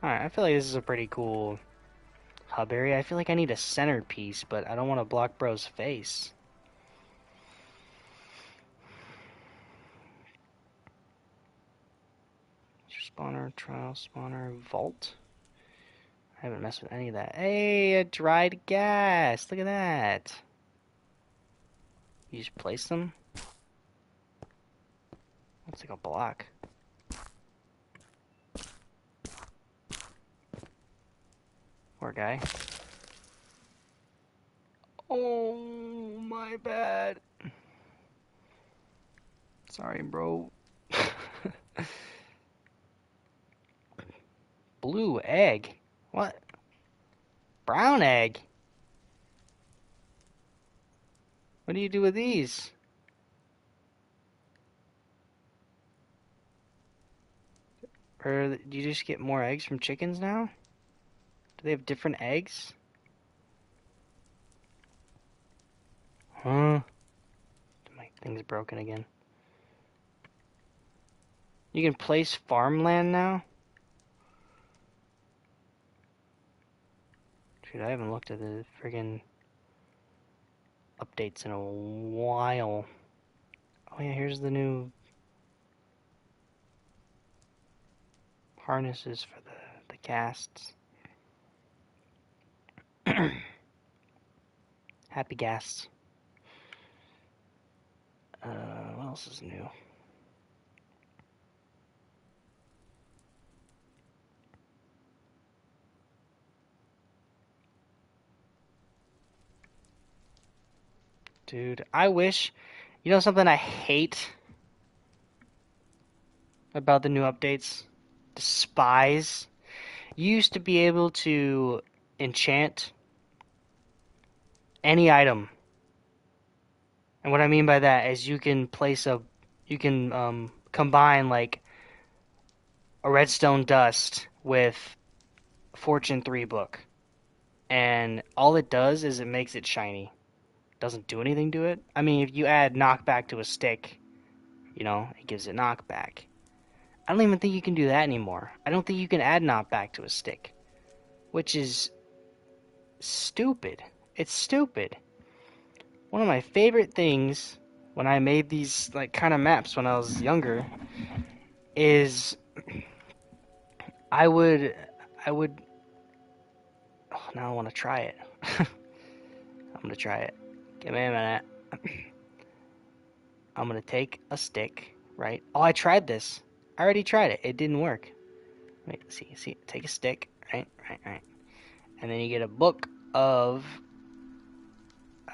Alright, I feel like this is a pretty cool hub area. I feel like I need a centerpiece, but I don't want to block bro's face. Spawner, trial, spawner, vault. I haven't messed with any of that. Hey, a dried gas! Look at that! You just place them? Looks like a block. Poor guy. Oh, my bad. Sorry, bro. Blue egg? What? Brown egg? What do you do with these? Or do you just get more eggs from chickens now? Do they have different eggs? Huh? My thing's broken again. You can place farmland now? Dude, I haven't looked at the friggin' updates in a while. Oh yeah, here's the new harnesses for the casts. Happy Gasts. What else is new? Dude, I wish... You know something I hate about the new updates? Despise. You used to be able to enchant any item. And what I mean by that is you can combine like a redstone dust with Fortune 3 book. And all it does is it makes it shiny. Doesn't do anything to it. I mean, if you add knockback to a stick, you know, it gives it knockback. I don't even think you can do that anymore. I don't think you can add knockback to a stick. Which is stupid. It's stupid. One of my favorite things when I made these like kind of maps when I was younger is I would oh, now I want to try it. I'm gonna try it. Give me a minute. I'm gonna take a stick, right? Oh, I tried this. I already tried it. It didn't work. Wait, see. Take a stick, right. And then you get a book of...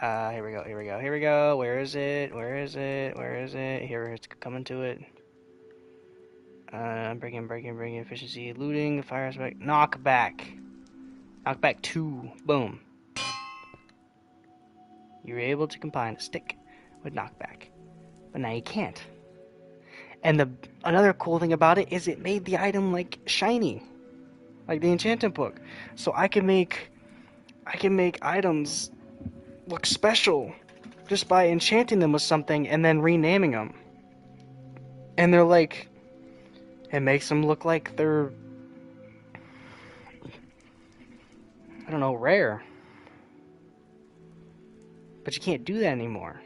here we go. Where is it? Here, it's coming to it. Breaking, efficiency, looting, fire aspect, knockback. Knockback 2. Boom. You were able to combine a stick with knockback. But now you can't. And another cool thing about it is it made the item like shiny. Like the enchanted book. So I can make items look special just by enchanting them with something and then renaming them. And they're like, it makes them look like they're, I don't know, rare. But you can't do that anymore.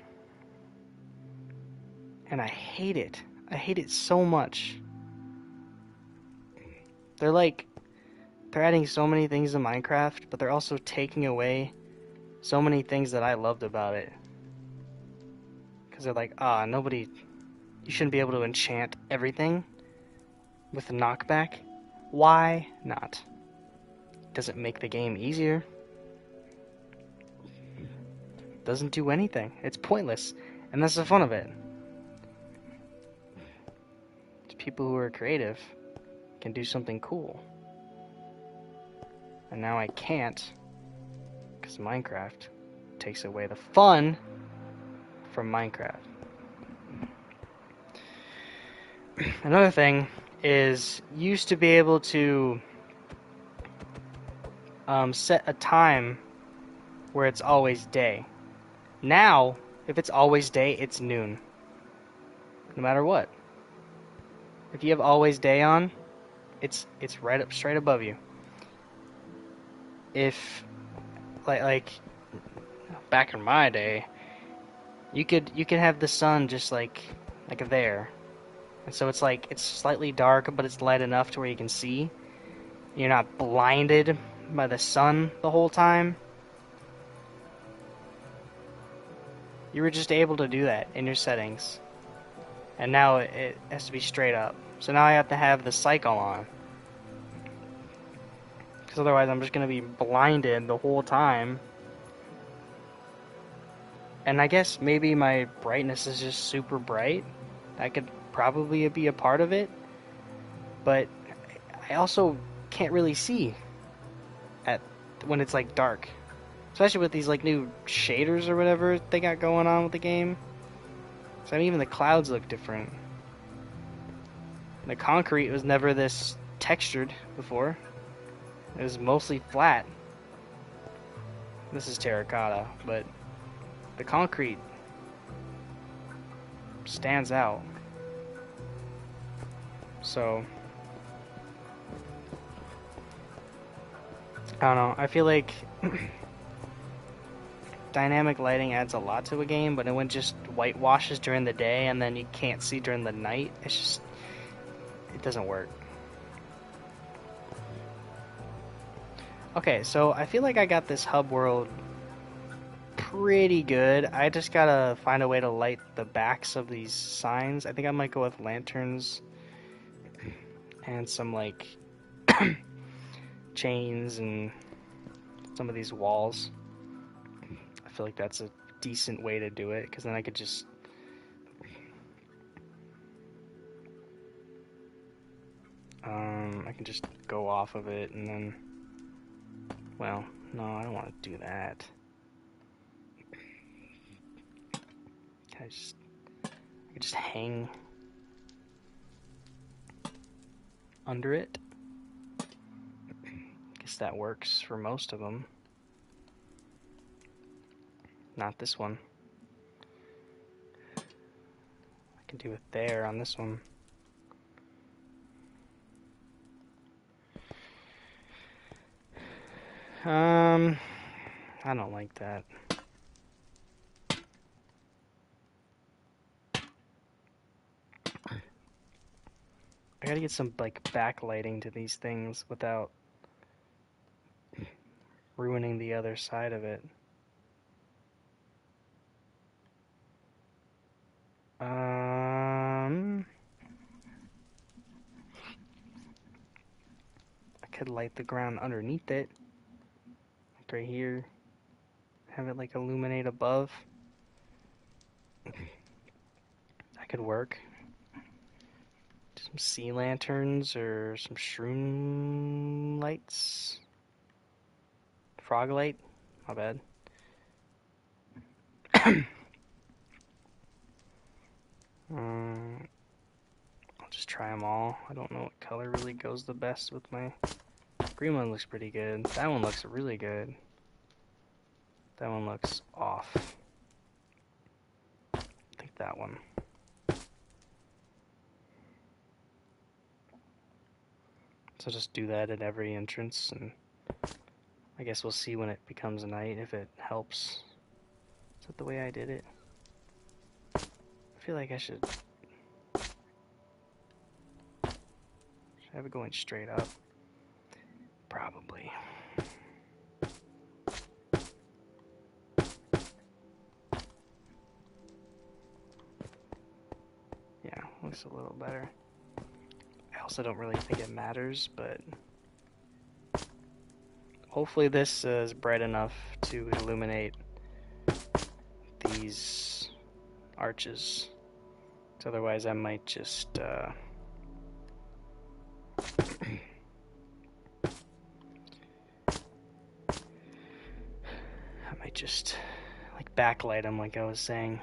And I hate it. I hate it so much. They're adding so many things to Minecraft, but they're also taking away so many things that I loved about it. Because they're like, you shouldn't be able to enchant everything with a knockback. Why not? Doesn't make the game easier. Doesn't do anything. It's pointless. And that's the fun of it. People who are creative can do something cool. And now I can't, because Minecraft takes away the fun from Minecraft. Another thing is, you used to be able to set a time where it's always day. Now, if it's always day, it's noon. No matter what. If you have always day on, it's right up straight above you. If like back in my day, you could have the sun just like there. And so it's like it's slightly dark, but it's light enough to where you can see. You're not blinded by the sun the whole time. You were just able to do that in your settings. And now it has to be straight up. So now I have to have the cycle on. Because otherwise I'm just going to be blinded the whole time. And I guess maybe my brightness is just super bright. That could probably be a part of it. But I also can't really see when it's like dark. Especially with these like new shaders or whatever they got going on with the game. So even the clouds look different. The concrete was never this textured before. It was mostly flat. This is terracotta, but the concrete stands out. So I don't know. I feel like dynamic lighting adds a lot to a game, but when it just whitewashes during the day and then you can't see during the night, it doesn't work. Okay, so I feel like I got this hub world pretty good. I just gotta find a way to light the backs of these signs. I think I might go with lanterns and some like chains and some of these walls. I feel like that's a decent way to do it, because then I could just I can just go off of it and then, well, no, I don't want to do that. I could just hang under it. Guess that works for most of them. Not this one. I can do it there on this one. I don't like that. I gotta get some like backlighting to these things without ruining the other side of it. I could light the ground underneath it, like right here. Have it like illuminate above. That could work. Some sea lanterns or some shroom lights. Frog light? My bad. I'll just try them all. I don't know what color really goes the best with my... Green one looks pretty good. That one looks really good. That one looks off. I think that one. So just do that at every entrance, and I guess we'll see when it becomes night if it helps. Is that the way I did it? I feel like I should have it going straight up. Probably. Yeah, looks a little better. I also don't really think it matters, but hopefully this is bright enough to illuminate these arches. So otherwise I might just I might just like backlight them like I was saying.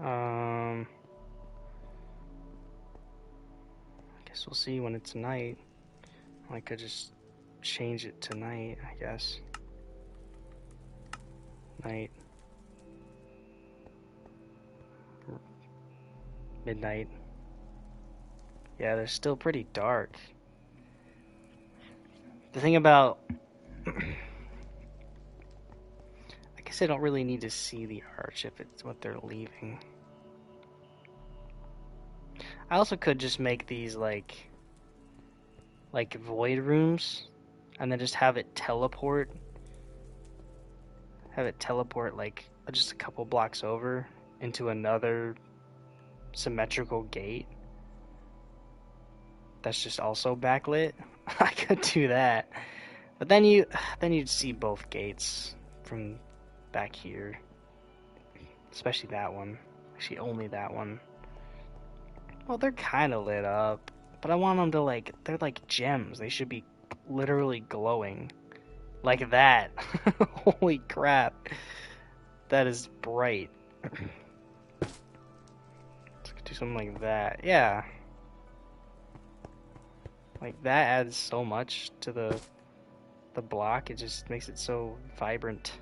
I guess we'll see when it's night. I could just change it to night, I guess. Night. Midnight. Yeah, they're still pretty dark. The thing about... I guess I don't really need to see the arch if it's what they're leaving. I also could just make these like void rooms and then just have it teleport. Have it teleport like just a couple blocks over into another symmetrical gate that's just also backlit. I could do that. But then you'd see both gates from back here. Especially that one. Actually only that one. Well, they're kind of lit up, but I want them to they're like gems. They should be literally glowing. Like that. Holy crap. That is bright. Let's do something like that. Yeah. Like that adds so much to the block. It just makes it so vibrant.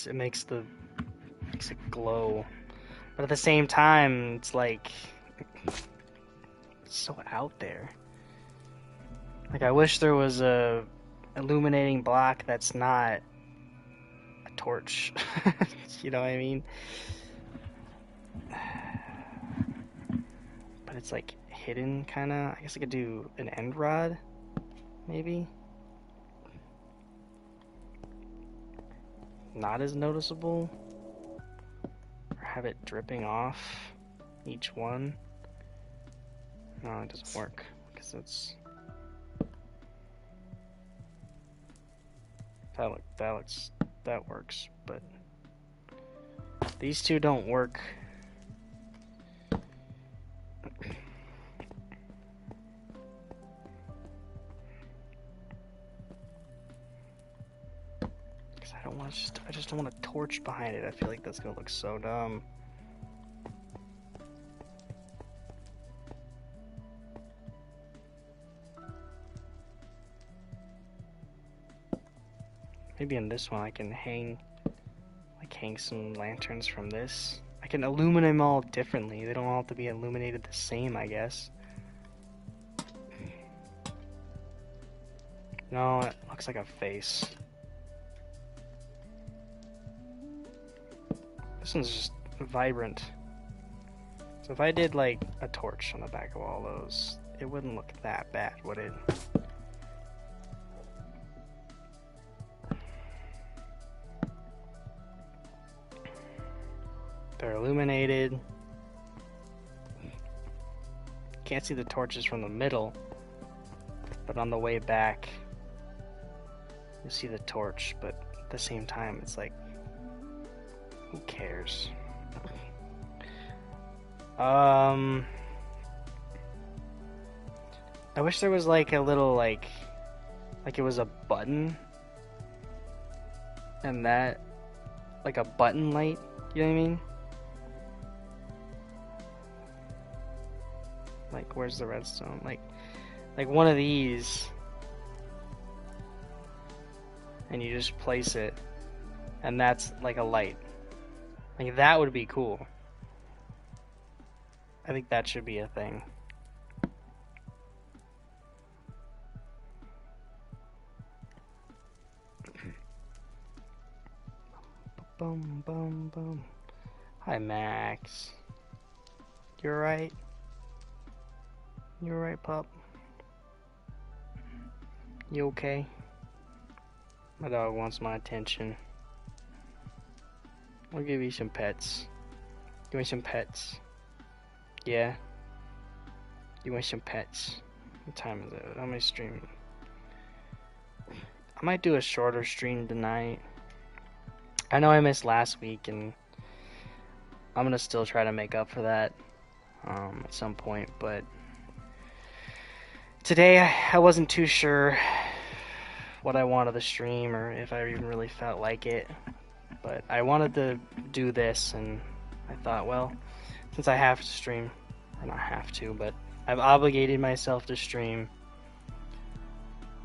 It makes it glow, but at the same time it's like it's so out there. Like I wish there was a illuminating block that's not a torch. You know what I mean? But it's like hidden kinda. I guess I could do an end rod maybe. Not as noticeable, or have it dripping off each one. No, it doesn't work because it's that works, but these two don't work. I just don't want a torch behind it. I feel like that's gonna look so dumb. Maybe in this one I can hang some lanterns from this. I can illuminate them all differently. They don't all have to be illuminated the same, I guess. No, it looks like a face. This one's just vibrant. So if I did like a torch on the back of all those, it wouldn't look that bad, would it? They're illuminated. Can't see the torches from the middle, but on the way back, you see the torch, but at the same time, it's like, who cares? I wish there was like a little like it was a button, and that, like a button light, you know what I mean? Like, where's the redstone? Like one of these, and you just place it, and that's like a light. Like, that would be cool. I think that should be a thing. Boom, boom, boom. Hi, Max. You're right. You're right, pup. You okay? My dog wants my attention. I'll give you some pets. You want some pets? Yeah? You want some pets? What time is it? How many streaming? I might do a shorter stream tonight. I know I missed last week, and I'm gonna still try to make up for that at some point, but today I wasn't too sure what I wanted to stream or if I even really felt like it, but I wanted to do this, and I thought, well, since I have to stream, or not have to, but I've obligated myself to stream,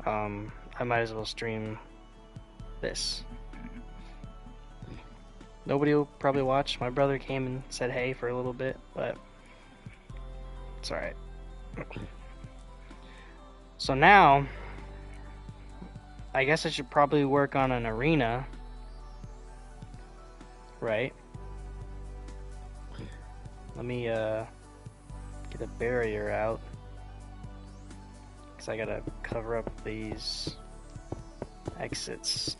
I might as well stream this. Nobody will probably watch. My brother came and said hey for a little bit, but it's alright. So now, I guess I should probably work on an arena, right? Let me get a barrier out, because I gotta cover up these exits,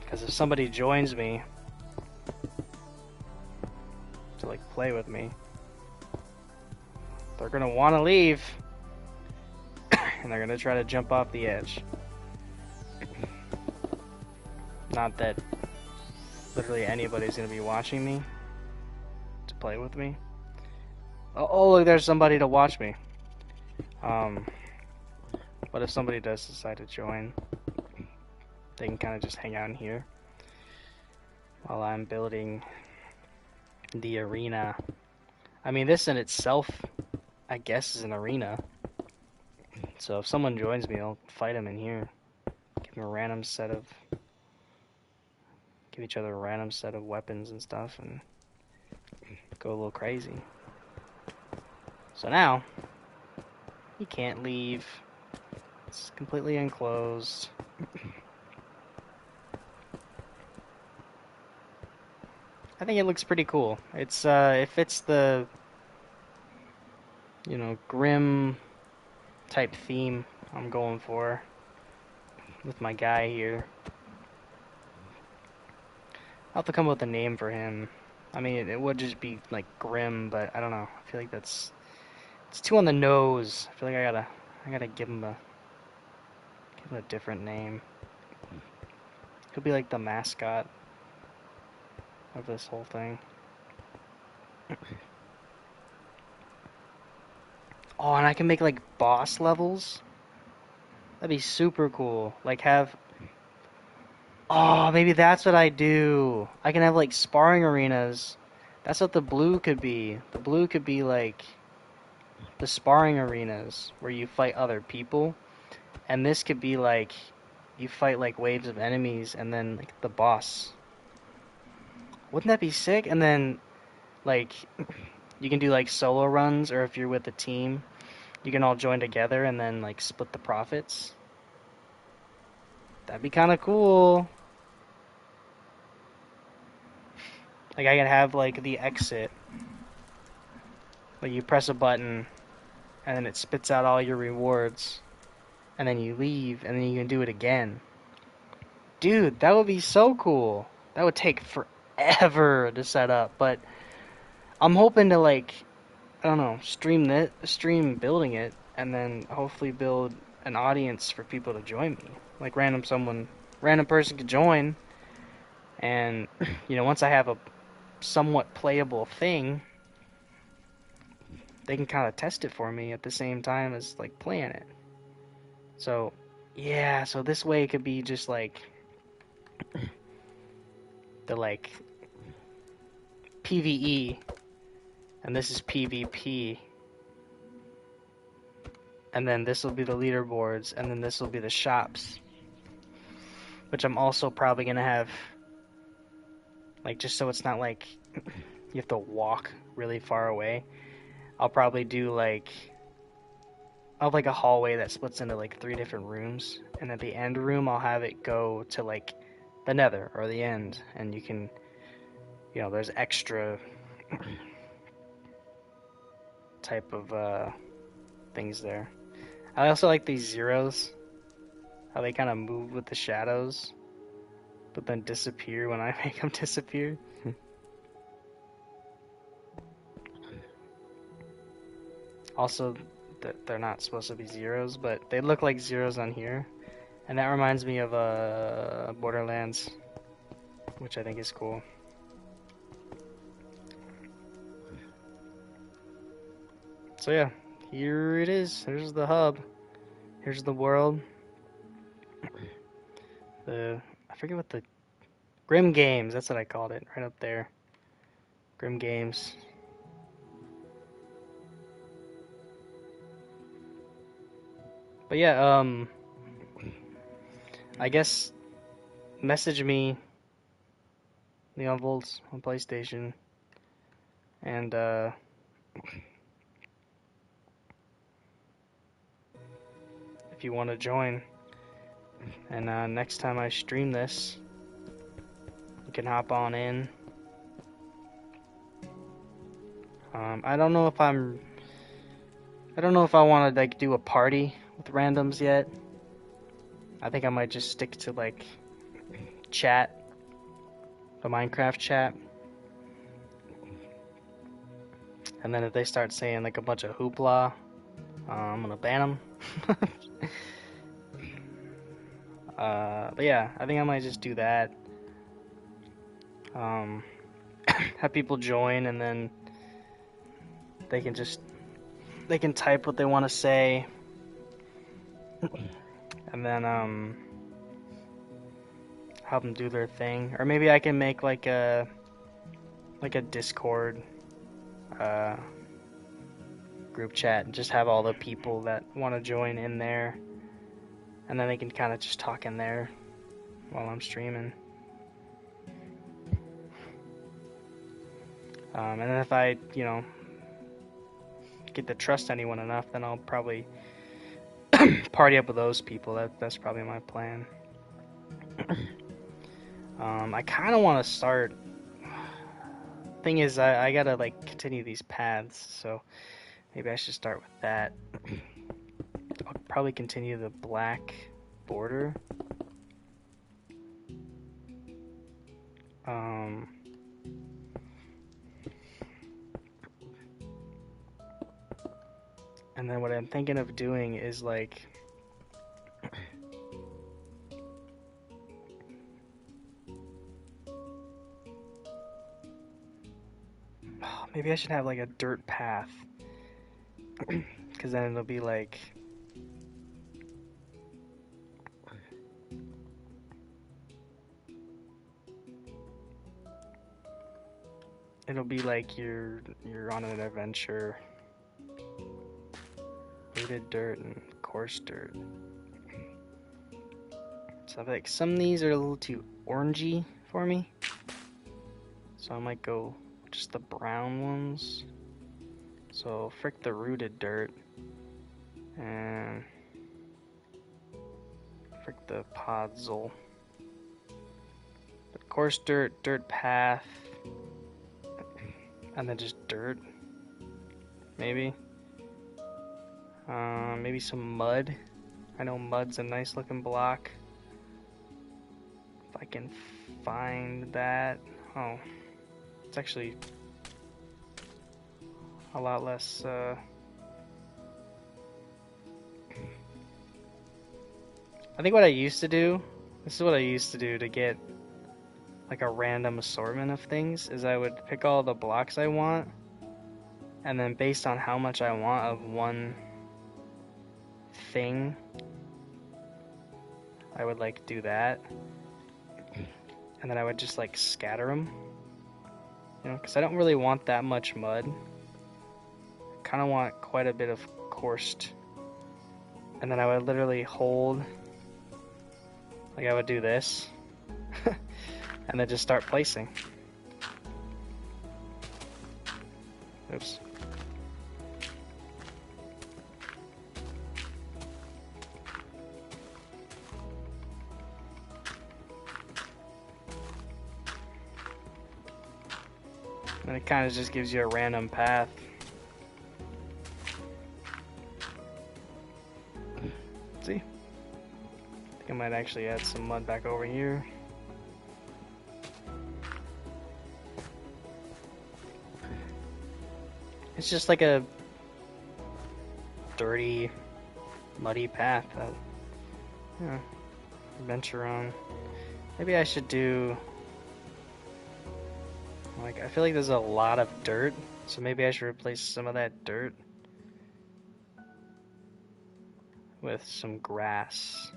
because if somebody joins me to like play with me, they're gonna want to leave and they're gonna try to jump off the edge. Not that literally anybody's gonna be watching me to play with me. Oh, look, there's somebody to watch me. But if somebody does decide to join, they can kind of just hang out in here while I'm building the arena. I mean, this in itself, I guess, is an arena. So if someone joins me, I'll fight them in here. Give them a random set of... Give each other a random set of weapons and stuff, and go a little crazy. So now, you can't leave. It's completely enclosed. I think it looks pretty cool. It's it fits the, you know, grim type theme I'm going for with my guy here. I'll have to come up with a name for him. I mean, it would just be like grim, but I don't know. I feel like it's too on the nose. I feel like I gotta give him a different name. Could be like the mascot of this whole thing. Oh, and I can make like boss levels. That'd be super cool. Like have... Oh, maybe that's what I do. I can have like sparring arenas. That's what the blue could be. The blue could be like the sparring arenas where you fight other people. And this could be like you fight like waves of enemies and then like the boss. Wouldn't that be sick? And then like you can do like solo runs, or if you're with a team, you can all join together and then like split the profits. That'd be kind of cool. Like I could have like the exit. Like you press a button and then it spits out all your rewards. And then you leave and then you can do it again. Dude, that would be so cool. That would take forever to set up, but I'm hoping to like, I don't know, stream building it and then hopefully build an audience for people to join me. Like random person could join and once I have a somewhat playable thing, they can kind of test it for me at the same time as like playing it. So, yeah, so this way it could be just like the like PvE and this is PvP. And then this will be the leaderboards and then this will be the shops. Which I'm also probably going to have like just so it's not like you have to walk really far away. I'll probably do like I'll have like a hallway that splits into like 3 different rooms, and at the end room I'll have it go to like the nether or the end, and you can, there's extra type of things there. I also like these zeros, how they kind of move with the shadows, but then disappear when I make them disappear. Also, they're not supposed to be zeros, but they look like zeros on here. And that reminds me of Borderlands, which I think is cool. So yeah, here it is. Here's the hub. Here's the world. I forget what the Grim Games, that's what I called it, right up there. Grim Games. But yeah, I guess message me, Leon Volts on PlayStation, and if you want to join, and next time I stream this, you can hop on in. I don't know if I want to like do a party with randoms yet. I think I might just stick to like chat, the Minecraft chat. And then if they start saying like a bunch of hoopla, I'm gonna ban them. But yeah, I think I might just do that. Have people join and then they can type what they want to say, and then have them do their thing. Or maybe I can make like a Discord group chat and just have all the people that want to join in there, and then they can kind of just talk in there while I'm streaming. And then if I, get to trust anyone enough, then I'll probably party up with those people. That's probably my plan. I kind of want to start. Thing is, I gotta like continue these paths, so maybe I should start with that. I'll probably continue the black border. And then what I'm thinking of doing is like maybe I should have like a dirt path, because then it'll be like you're on an adventure. Rooted dirt and coarse dirt. So like some of these are a little too orangey for me, so I might go just the brown ones. So frick the rooted dirt, and Frick the podzol. But coarse dirt, dirt path, and then just dirt. Maybe. Maybe some mud. I know mud's a nice looking block. If I can find that. Oh, it's actually a lot less. I think what I used to do, this is what I used to do to get like a random assortment of things, is I would pick all the blocks I want, and then based on how much I want of one thing, I would like do that, and then I would just like scatter them, you know, because I don't really want that much mud. I kind of want quite a bit of coursed, and then I would literally hold, like I would do this, and then just start placing. Oops. And it kind of just gives you a random path. See? I think I might actually add some mud back over here. It's just like a dirty, muddy path that, you know, venture on. Maybe I should do, like, I feel like there's a lot of dirt, so maybe I should replace some of that dirt with some grass.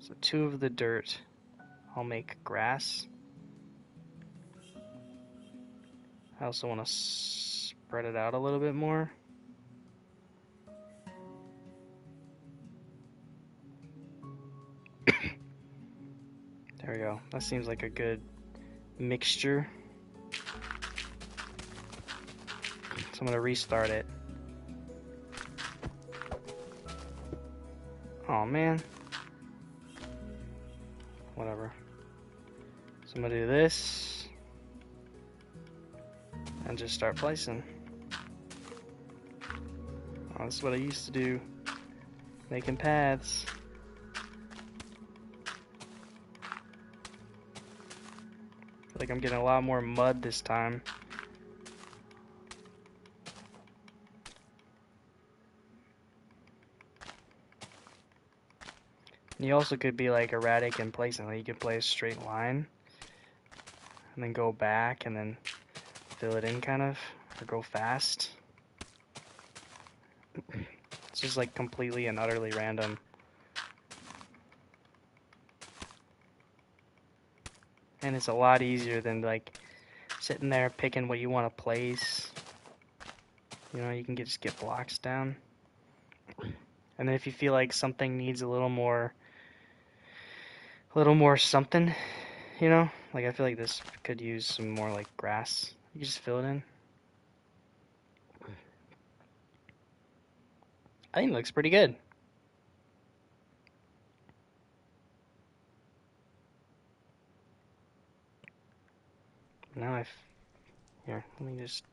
So 2 of the dirt I'll make grass. I also want to spread it out a little bit more. There we go. That seems like a good mixture. So I'm gonna restart it. Oh man. Whatever. So I'm gonna do this and just start placing. Oh, this is what I used to do, making paths. I feel like I'm getting a lot more mud this time. You also could be like erratic in placing. Like you could play a straight line and then go back and then fill it in kind of, or go fast. It's just like completely and utterly random. And it's a lot easier than like sitting there picking what you want to place. You know, you can just get blocks down. And then if you feel like something needs a little more something, you know, like I feel like this could use some more like grass. You just fill it in. I think it looks pretty good. Now here, let me just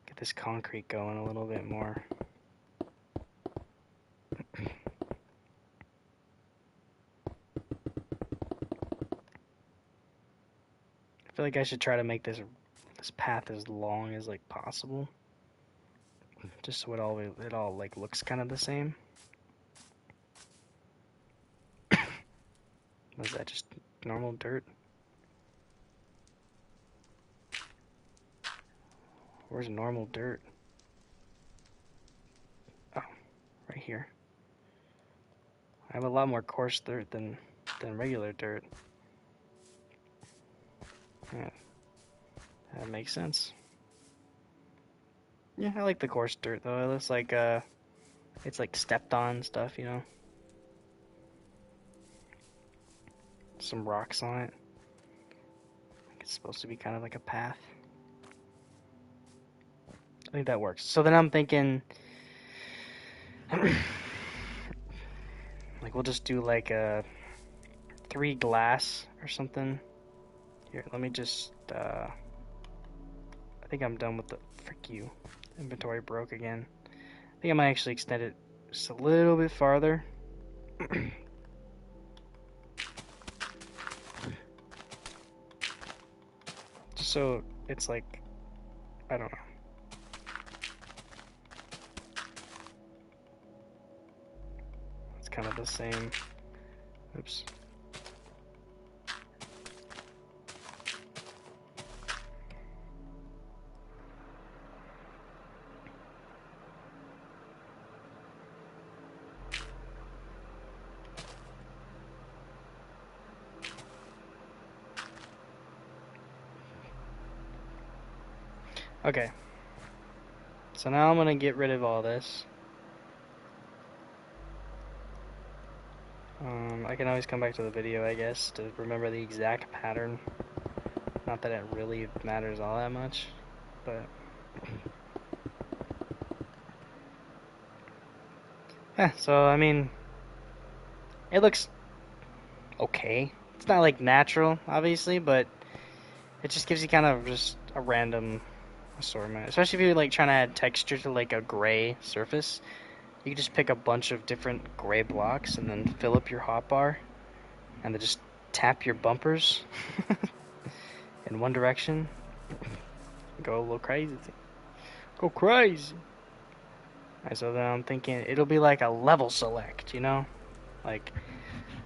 get this concrete going a little bit more. I feel like I should try to make this path as long as like possible, just so it all like looks kind of the same. Was that just normal dirt? Where's normal dirt? Oh, right here. I have a lot more coarse dirt than regular dirt. Yeah, that makes sense. Yeah, I like the coarse dirt though. It looks like it's like stepped on stuff, you know. Some rocks on it. It's supposed to be kind of like a path. I think that works. So then I'm thinking, like Like, we'll just do like a 3 glass or something. Here, let me just, I think I'm done with the, frick you. Inventory broke again. I think I might actually extend it just a little bit farther. Just so it's like, I don't know. It's kind of the same. Oops. Okay. So now I'm gonna get rid of all this. I can always come back to the video, I guess, to remember the exact pattern. Not that it really matters all that much, but... Yeah, so, I mean, it looks okay. It's not, like, natural, obviously, but it just gives you kind of just a random assortment. Especially if you're, like, trying to add texture to, like, a gray surface. You can just pick a bunch of different gray blocks and then fill up your hotbar. And then just tap your bumpers in one direction. Go a little crazy. Go crazy. Alright, so then I'm thinking it'll be like a level select, you know? Like,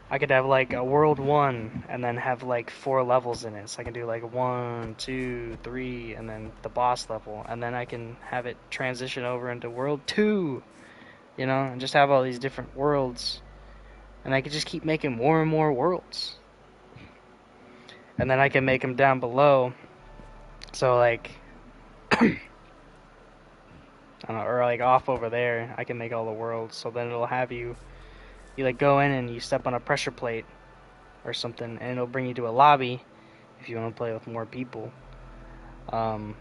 I could have like a world 1 and then have like 4 levels in it. So I can do like 1, 2, 3, and then the boss level. And then I can have it transition over into world 2, you know? And just have all these different worlds. And I could just keep making more and more worlds. And then I can make them down below. So like, I don't know, or like off over there, I can make all the worlds. So then it'll have you like go in and you step on a pressure plate or something, and it'll bring you to a lobby if you want to play with more people. Or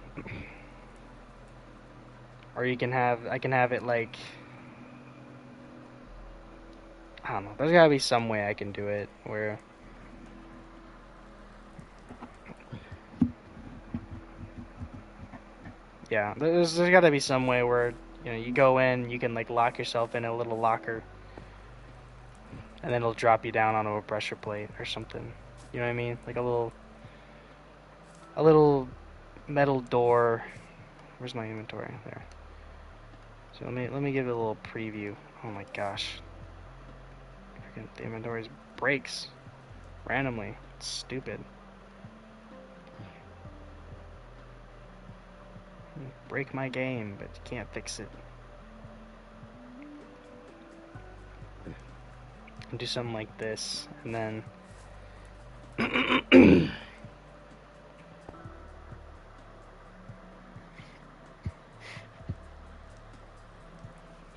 you can have, I can have it like, I don't know. There's gotta be some way I can do it where. Yeah, there's got to be some way where, you know, you go in, you can like lock yourself in a little locker, and then it'll drop you down onto a pressure plate or something. You know what I mean? Like a little metal door. Where's my inventory? There. So let me give it a little preview. Oh my gosh, freaking the inventory breaks randomly. It's stupid. Break my game, but you can't fix it. Do something like this, and then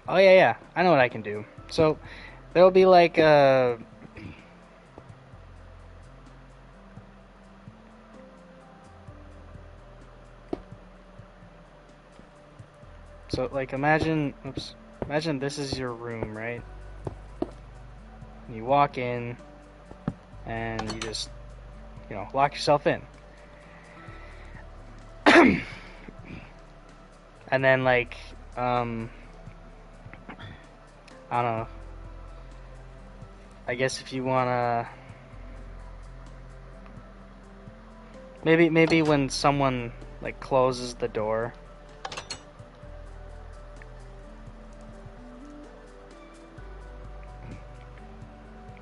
oh yeah, I know what I can do. So there'll be like so like imagine this is your room, right? And you walk in and you just, you know, lock yourself in. And then like I don't know, I guess if you wanna maybe when someone like closes the door,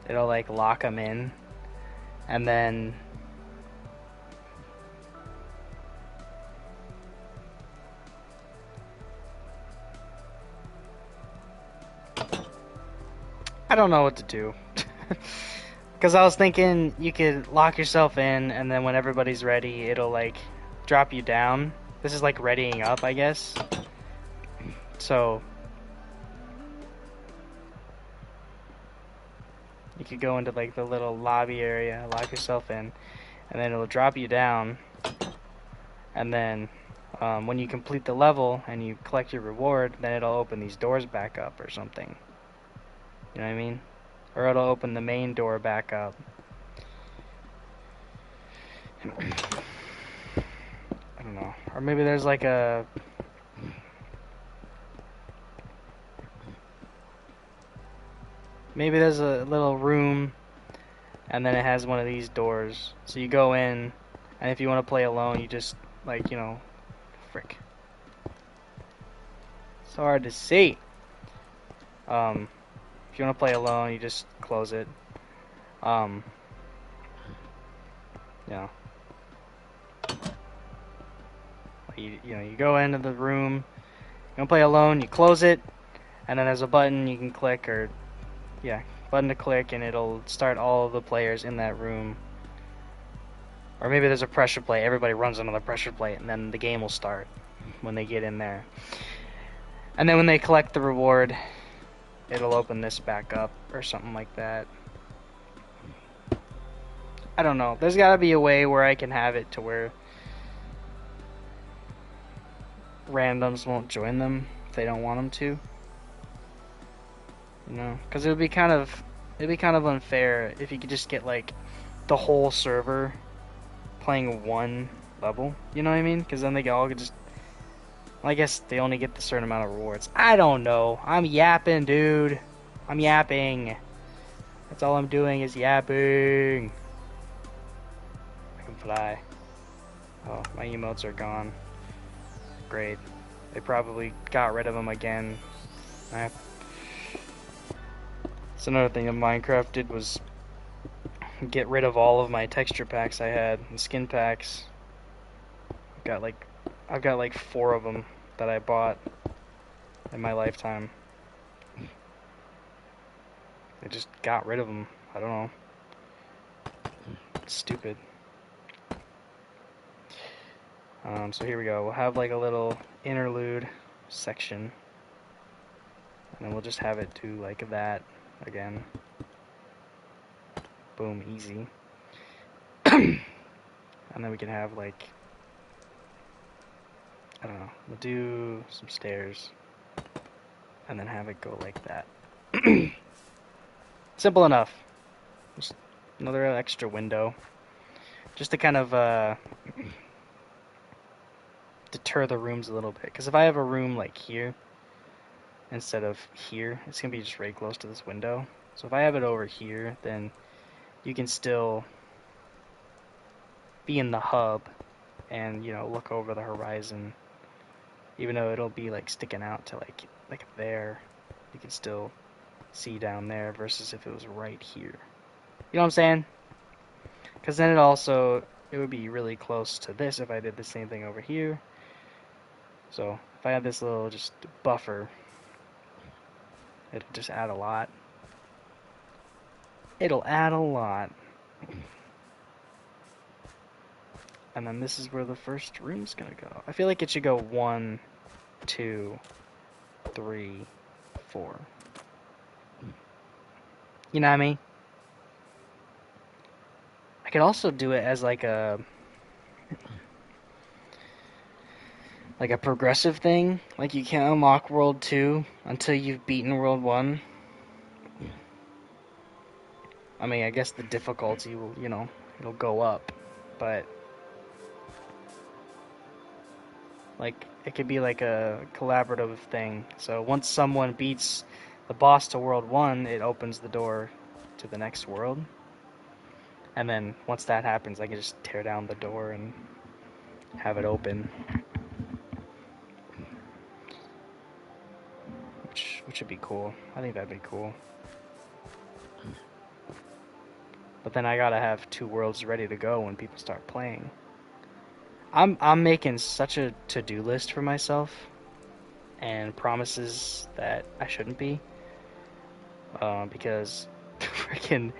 it'll like lock them in, and then I don't know what to do. Because I was thinking you could lock yourself in, and then when everybody's ready, it'll like drop you down. This is like readying up, I guess. So you could go into like the little lobby area, lock yourself in, and then it'll drop you down. And then when you complete the level and you collect your reward, then it'll open these doors back up or something. You know what I mean? or it'll open the main door back up. I don't know. Or maybe there's like a... Maybe there's a little room, and then it has one of these doors. So you go in, and if you want to play alone, you just, like, you know... Frick. It's hard to see. If you want to play alone, you just close it. You know... You go into the room, you want to play alone, you close it, and then there's a button you can click, or, yeah, button to click, and it'll start all of the players in that room. Or maybe there's a pressure plate, everybody runs on the pressure plate, and then the game will start when they get in there. And then when they collect the reward, it'll open this back up, or something like that. I don't know, there's gotta be a way where I can have it to where randoms won't join them if they don't want them to. You know, because it would be kind of unfair if you could just get like the whole server playing one level. You know what I mean? Because then they all could just. Well, I guess they only get the certain amount of rewards. I don't know. I'm yapping, dude. I'm yapping. That's all I'm doing is yapping. I can fly. Oh, my emotes are gone. Great. They probably got rid of them again. That's another thing that Minecraft did was get rid of all of my texture packs I had and skin packs. I've got like 4 of them that I bought in my lifetime. They just got rid of them. I don't know. It's stupid. So here we go. We'll have like a little interlude section, and then we'll just have it do like that again. Boom, easy. And then we can have like, I don't know, we'll do some stairs, and then have it go like that. Simple enough. Just another extra window, just to kind of deter the rooms a little bit. Because if I have a room like here instead of here, it's gonna be just right close to this window. So if I have it over here, then you can still be in the hub and, you know, look over the horizon. Even though it'll be like sticking out to like there, you can still see down there versus if it was right here. You know what I'm saying? Because then it would be really close to this if I did the same thing over here. So if I had this little just buffer, it'll just add a lot. It'll add a lot. And then this is where the first room's gonna go. I feel like it should go 1, 2, 3, 4. You know what I mean? I could also do it as like a progressive thing. Like you can't unlock World 2 until you've beaten World 1. I mean, I guess the difficulty will, you know, it'll go up, but like it could be like a collaborative thing. So once someone beats the boss to World 1, it opens the door to the next world. And then once that happens, I can just tear down the door and have it open. Which would be cool. I think that'd be cool. But then I gotta have 2 worlds ready to go when people start playing. I'm making such a to-do list for myself and promises that I shouldn't be, because freaking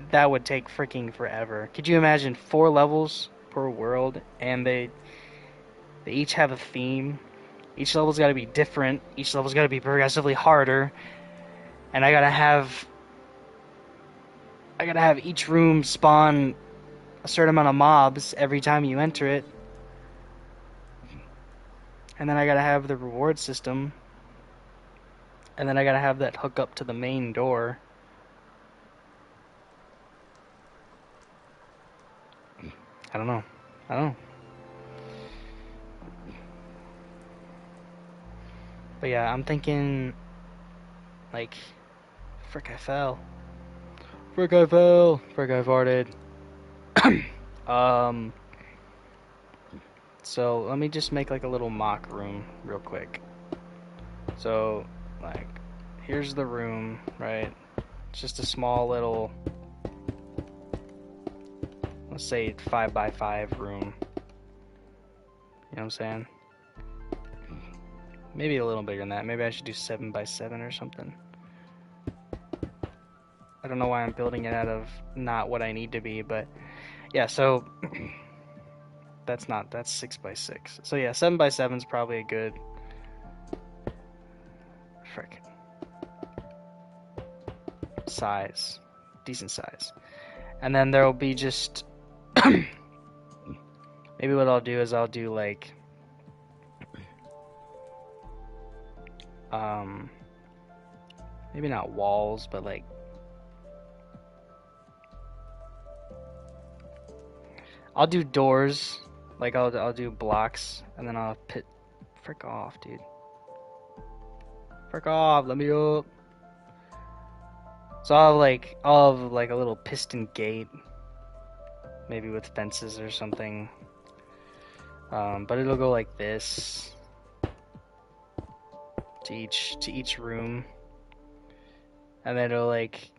that would take freaking forever. Could you imagine 4 levels per world, and they each have a theme. Each level's got to be different. Each level's got to be progressively harder, and I gotta have each room spawn a certain amount of mobs every time you enter it. And then I gotta have the reward system And then I gotta have that hook up to the main door. I don't know. I don't know. But yeah, I'm thinking, like, frick, I fell. Frick, I fell. Frick, I farted. So let me just make like a little mock room real quick. So, like, here's the room, right? It's just a small little, let's say 5x5 room. You know what I'm saying? Maybe a little bigger than that. Maybe I should do 7x7 or something. I don't know why I'm building it out of not what I need to be, but yeah, so that's 6x6. So yeah, 7x7 is probably a good, frick, size. Decent size. And then there will be just, maybe what I'll do is I'll do like, maybe not walls, but like, I'll do doors, like I'll do blocks, and then I'll frick off, dude. Frick off, let me up. So I'll have like a little piston gate, maybe with fences or something. But it'll go like this to each room, and then it'll like,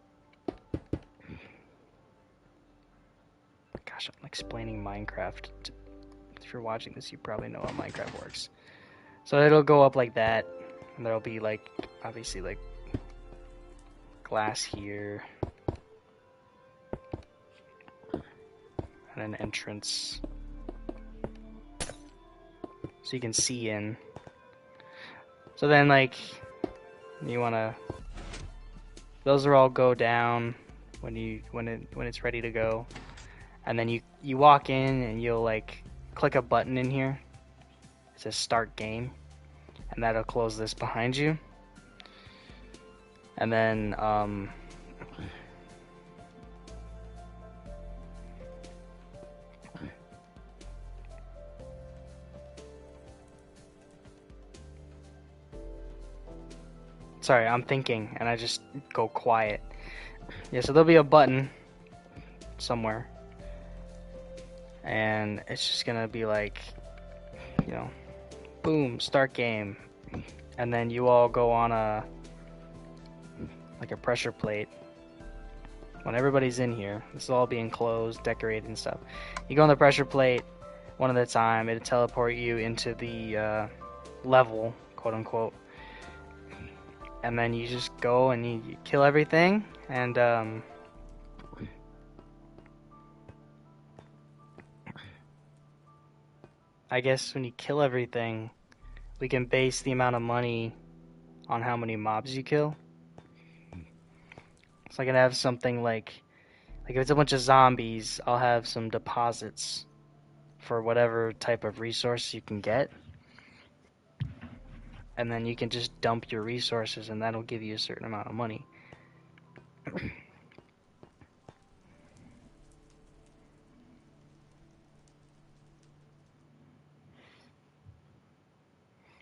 gosh, I'm explaining Minecraft. If you're watching this, you probably know how Minecraft works. So it'll go up like that, and there'll be like, obviously, like glass here, and an entrance, so you can see in. So then, like, you wanna, those are all go down when it's ready to go, and then you walk in and you'll like click a button in here. It says start game, and that'll close this behind you. And then sorry, I'm thinking and I just go quiet. Yeah, so there'll be a button somewhere, and it's just gonna be like, you know, boom, start game. And then you all go on a pressure plate. When everybody's in here, this is all being closed, decorated and stuff. You go on the pressure plate one at a time. It'll teleport you into the level, quote unquote. And then you just go and you kill everything, and I guess when you kill everything, we can base the amount of money on how many mobs you kill. So I can have something like if it's a bunch of zombies, I'll have some deposits for whatever type of resource you can get. And then you can just dump your resources, and that'll give you a certain amount of money.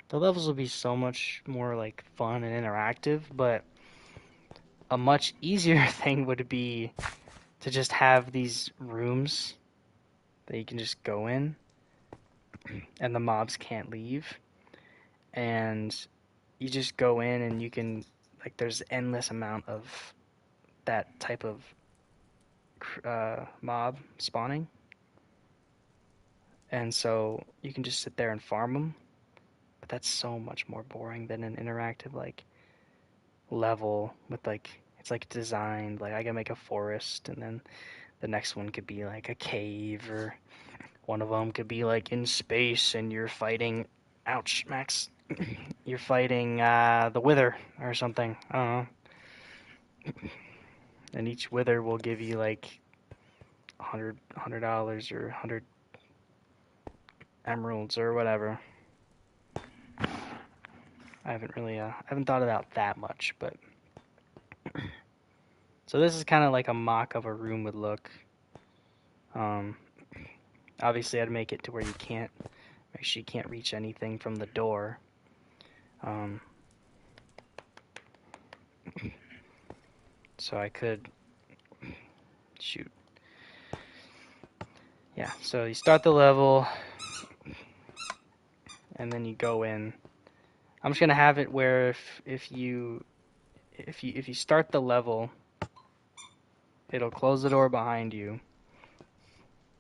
The levels will be so much more like fun and interactive, but a much easier thing would be to just have these rooms that you can just go in, and the mobs can't leave. And you just go in and you can, like, there's endless amount of that type of mob spawning. And so you can just sit there and farm them. But that's so much more boring than an interactive, like, level with, like, it's like designed, like I can make a forest, and then the next one could be like a cave, or one of them could be like in space and you're fighting, ouch, Max, you're fighting the Wither or something, I don't know. And each Wither will give you like $100 or 100 emeralds or whatever. I haven't really, I haven't thought about that much, but. So this is kind of like a mock of a room would look. Obviously I'd make it to where make sure you can't reach anything from the door. So I could shoot. Yeah, so you start the level, and then you go in. I'm just gonna have it where if you start the level, it'll close the door behind you,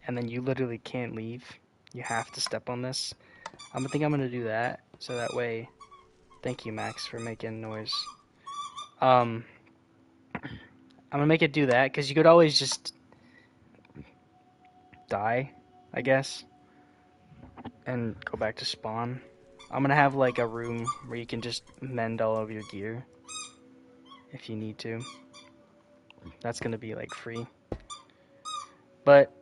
and then you literally can't leave. You have to step on this. I think I'm gonna do that, so that way. Thank you, Max, for making noise. I'm gonna make it do that because you could always just die, I guess, and go back to spawn. I'm gonna have like a room where you can just mend all of your gear if you need to. That's gonna be like free. But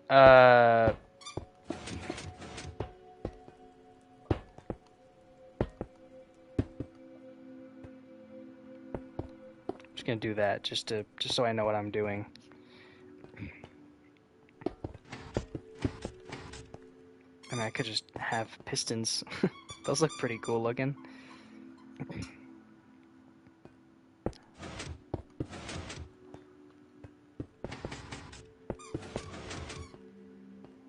just gonna do that just so I know what I'm doing. And I could just have pistons. Those look pretty cool looking.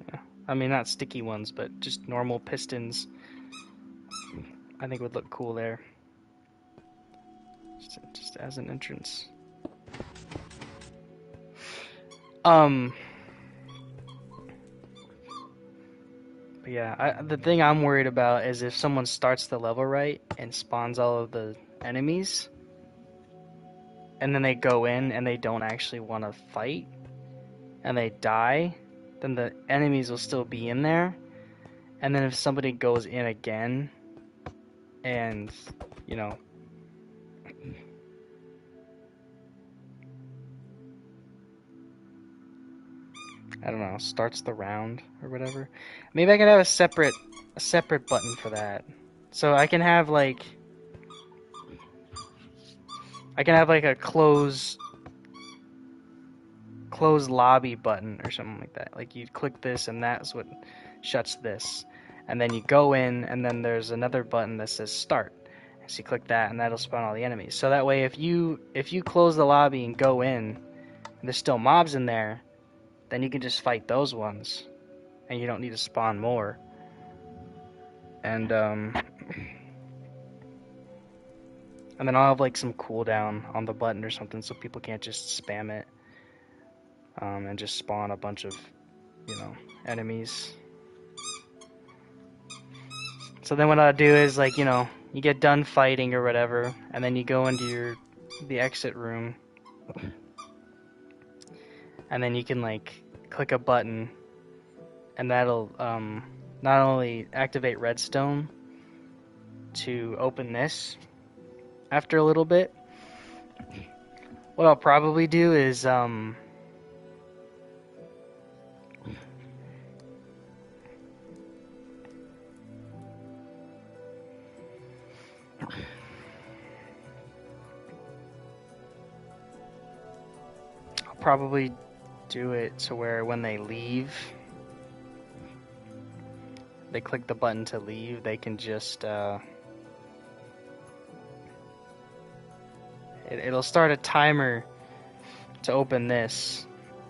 Yeah. I mean, not sticky ones, but just normal pistons. I think would look cool there. Just as an entrance. But yeah, the thing I'm worried about is if someone starts the level right and spawns all of the enemies, and then they go in and they don't actually want to fight, and they die, then the enemies will still be in there. And then if somebody goes in again, and, you know, I don't know, starts the round or whatever. Maybe I could have a separate button for that. So I can have like a close lobby button or something like that. Like you click this and that's what shuts this. And then you go in and then there's another button that says start. So you click that and that'll spawn all the enemies. So that way if you close the lobby and go in and there's still mobs in there, then you can just fight those ones, and you don't need to spawn more. And then I'll have like some cooldown on the button or something, so people can't just spam it, and just spawn a bunch of, you know, enemies. So then what I'll do is like, you know, you get done fighting or whatever, and then you go into the exit room, and then you can like click a button, and that'll not only activate redstone to open this after a little bit. What I'll probably do is I'll probably do it to where when they leave, they click the button to leave, they can just it'll start a timer to open this,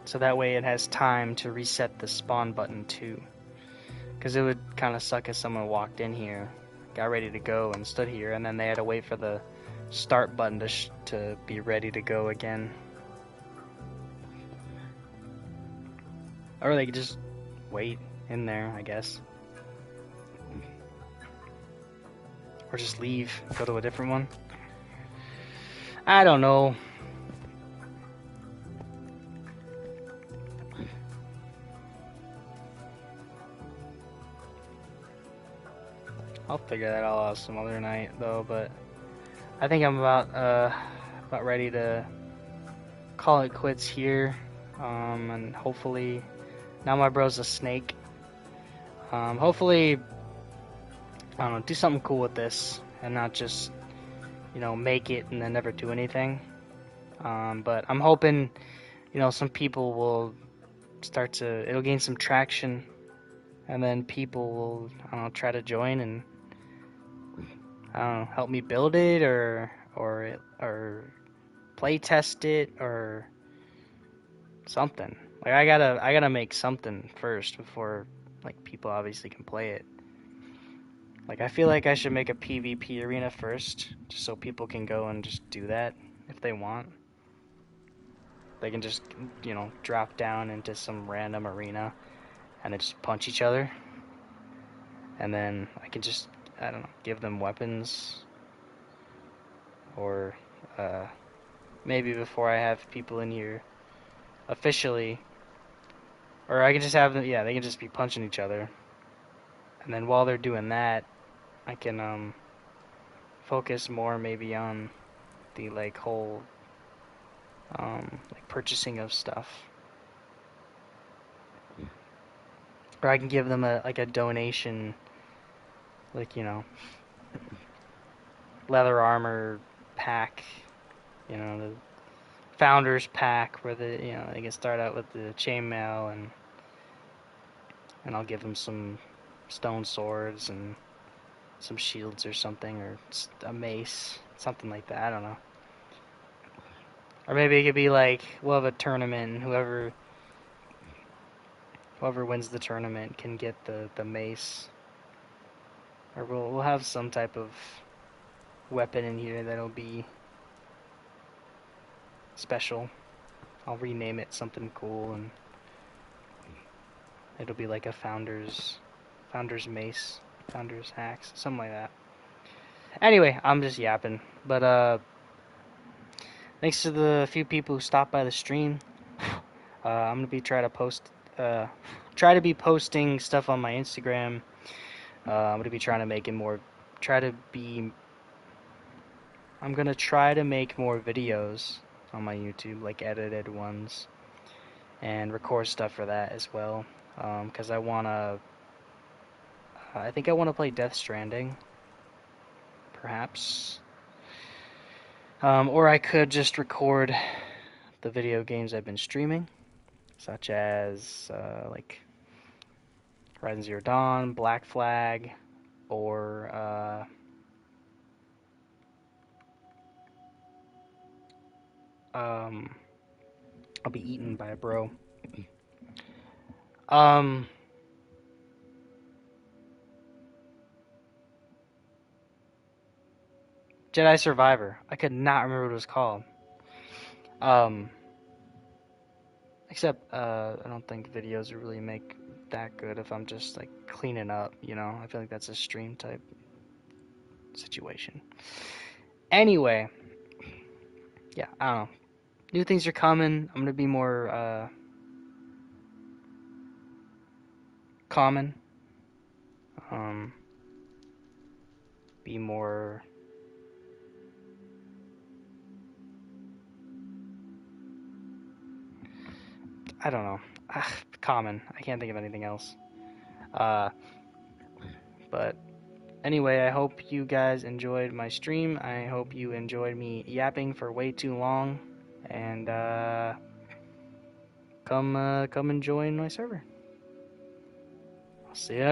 so that way it has time to reset the spawn button too. Because it would kind of suck if someone walked in here, got ready to go, and stood here, and then they had to wait for the start button to be ready to go again. Or they could just wait in there, I guess. Or just leave, go to a different one. I don't know. I'll figure that all out some other night, though, but I think I'm about ready to call it quits here, and hopefully, now my bro's a snake. Hopefully, I don't know, do something cool with this, and not just make it and then never do anything. But I'm hoping, some people will it'll gain some traction, and then people will, I don't know, try to join and, I don't know, help me build it or play test it or something. Like I gotta make something first before like people obviously can play it. Like I feel like I should make a PvP arena first, just so people can go and just do that if they want. They can just drop down into some random arena and then just punch each other. And then I can just, I don't know, give them weapons. Or maybe before I have people in here officially, or I can just have them, yeah, they can just be punching each other. And then while they're doing that, I can focus more maybe on the like whole like purchasing of stuff. Or I can give them a donation, like leather armor pack, the founders pack where they can start out with the chainmail, and I'll give them some stone swords and some shields or something, or a mace, something like that. I don't know. Or maybe it could be like we'll have a tournament, and whoever wins the tournament can get the mace. Or we'll have some type of weapon in here that'll be special. I'll rename it something cool, and it'll be like a founder's mace, founder's axe, something like that. Anyway, I'm just yapping, but thanks to the few people who stopped by the stream. I'm gonna be try to be posting stuff on my Instagram. I'm gonna be trying to make it more. I'm gonna try to make more videos on my YouTube, like edited ones, and record stuff for that as well. Because I think I wanna play Death Stranding, perhaps. Or I could just record the video games I've been streaming, such as like Horizon Zero Dawn, Black Flag, or I'll be eaten by a bro. Jedi Survivor. I could not remember what it was called. Except I don't think videos really make that good if I'm just like cleaning up, I feel like that's a stream type situation. Anyway, yeah, I don't know. New things are coming. I'm gonna be more common. Be more I don't know. Common. I can't think of anything else. But anyway, I hope you guys enjoyed my stream. I hope you enjoyed me yapping for way too long. And come and join my server. I'll see you next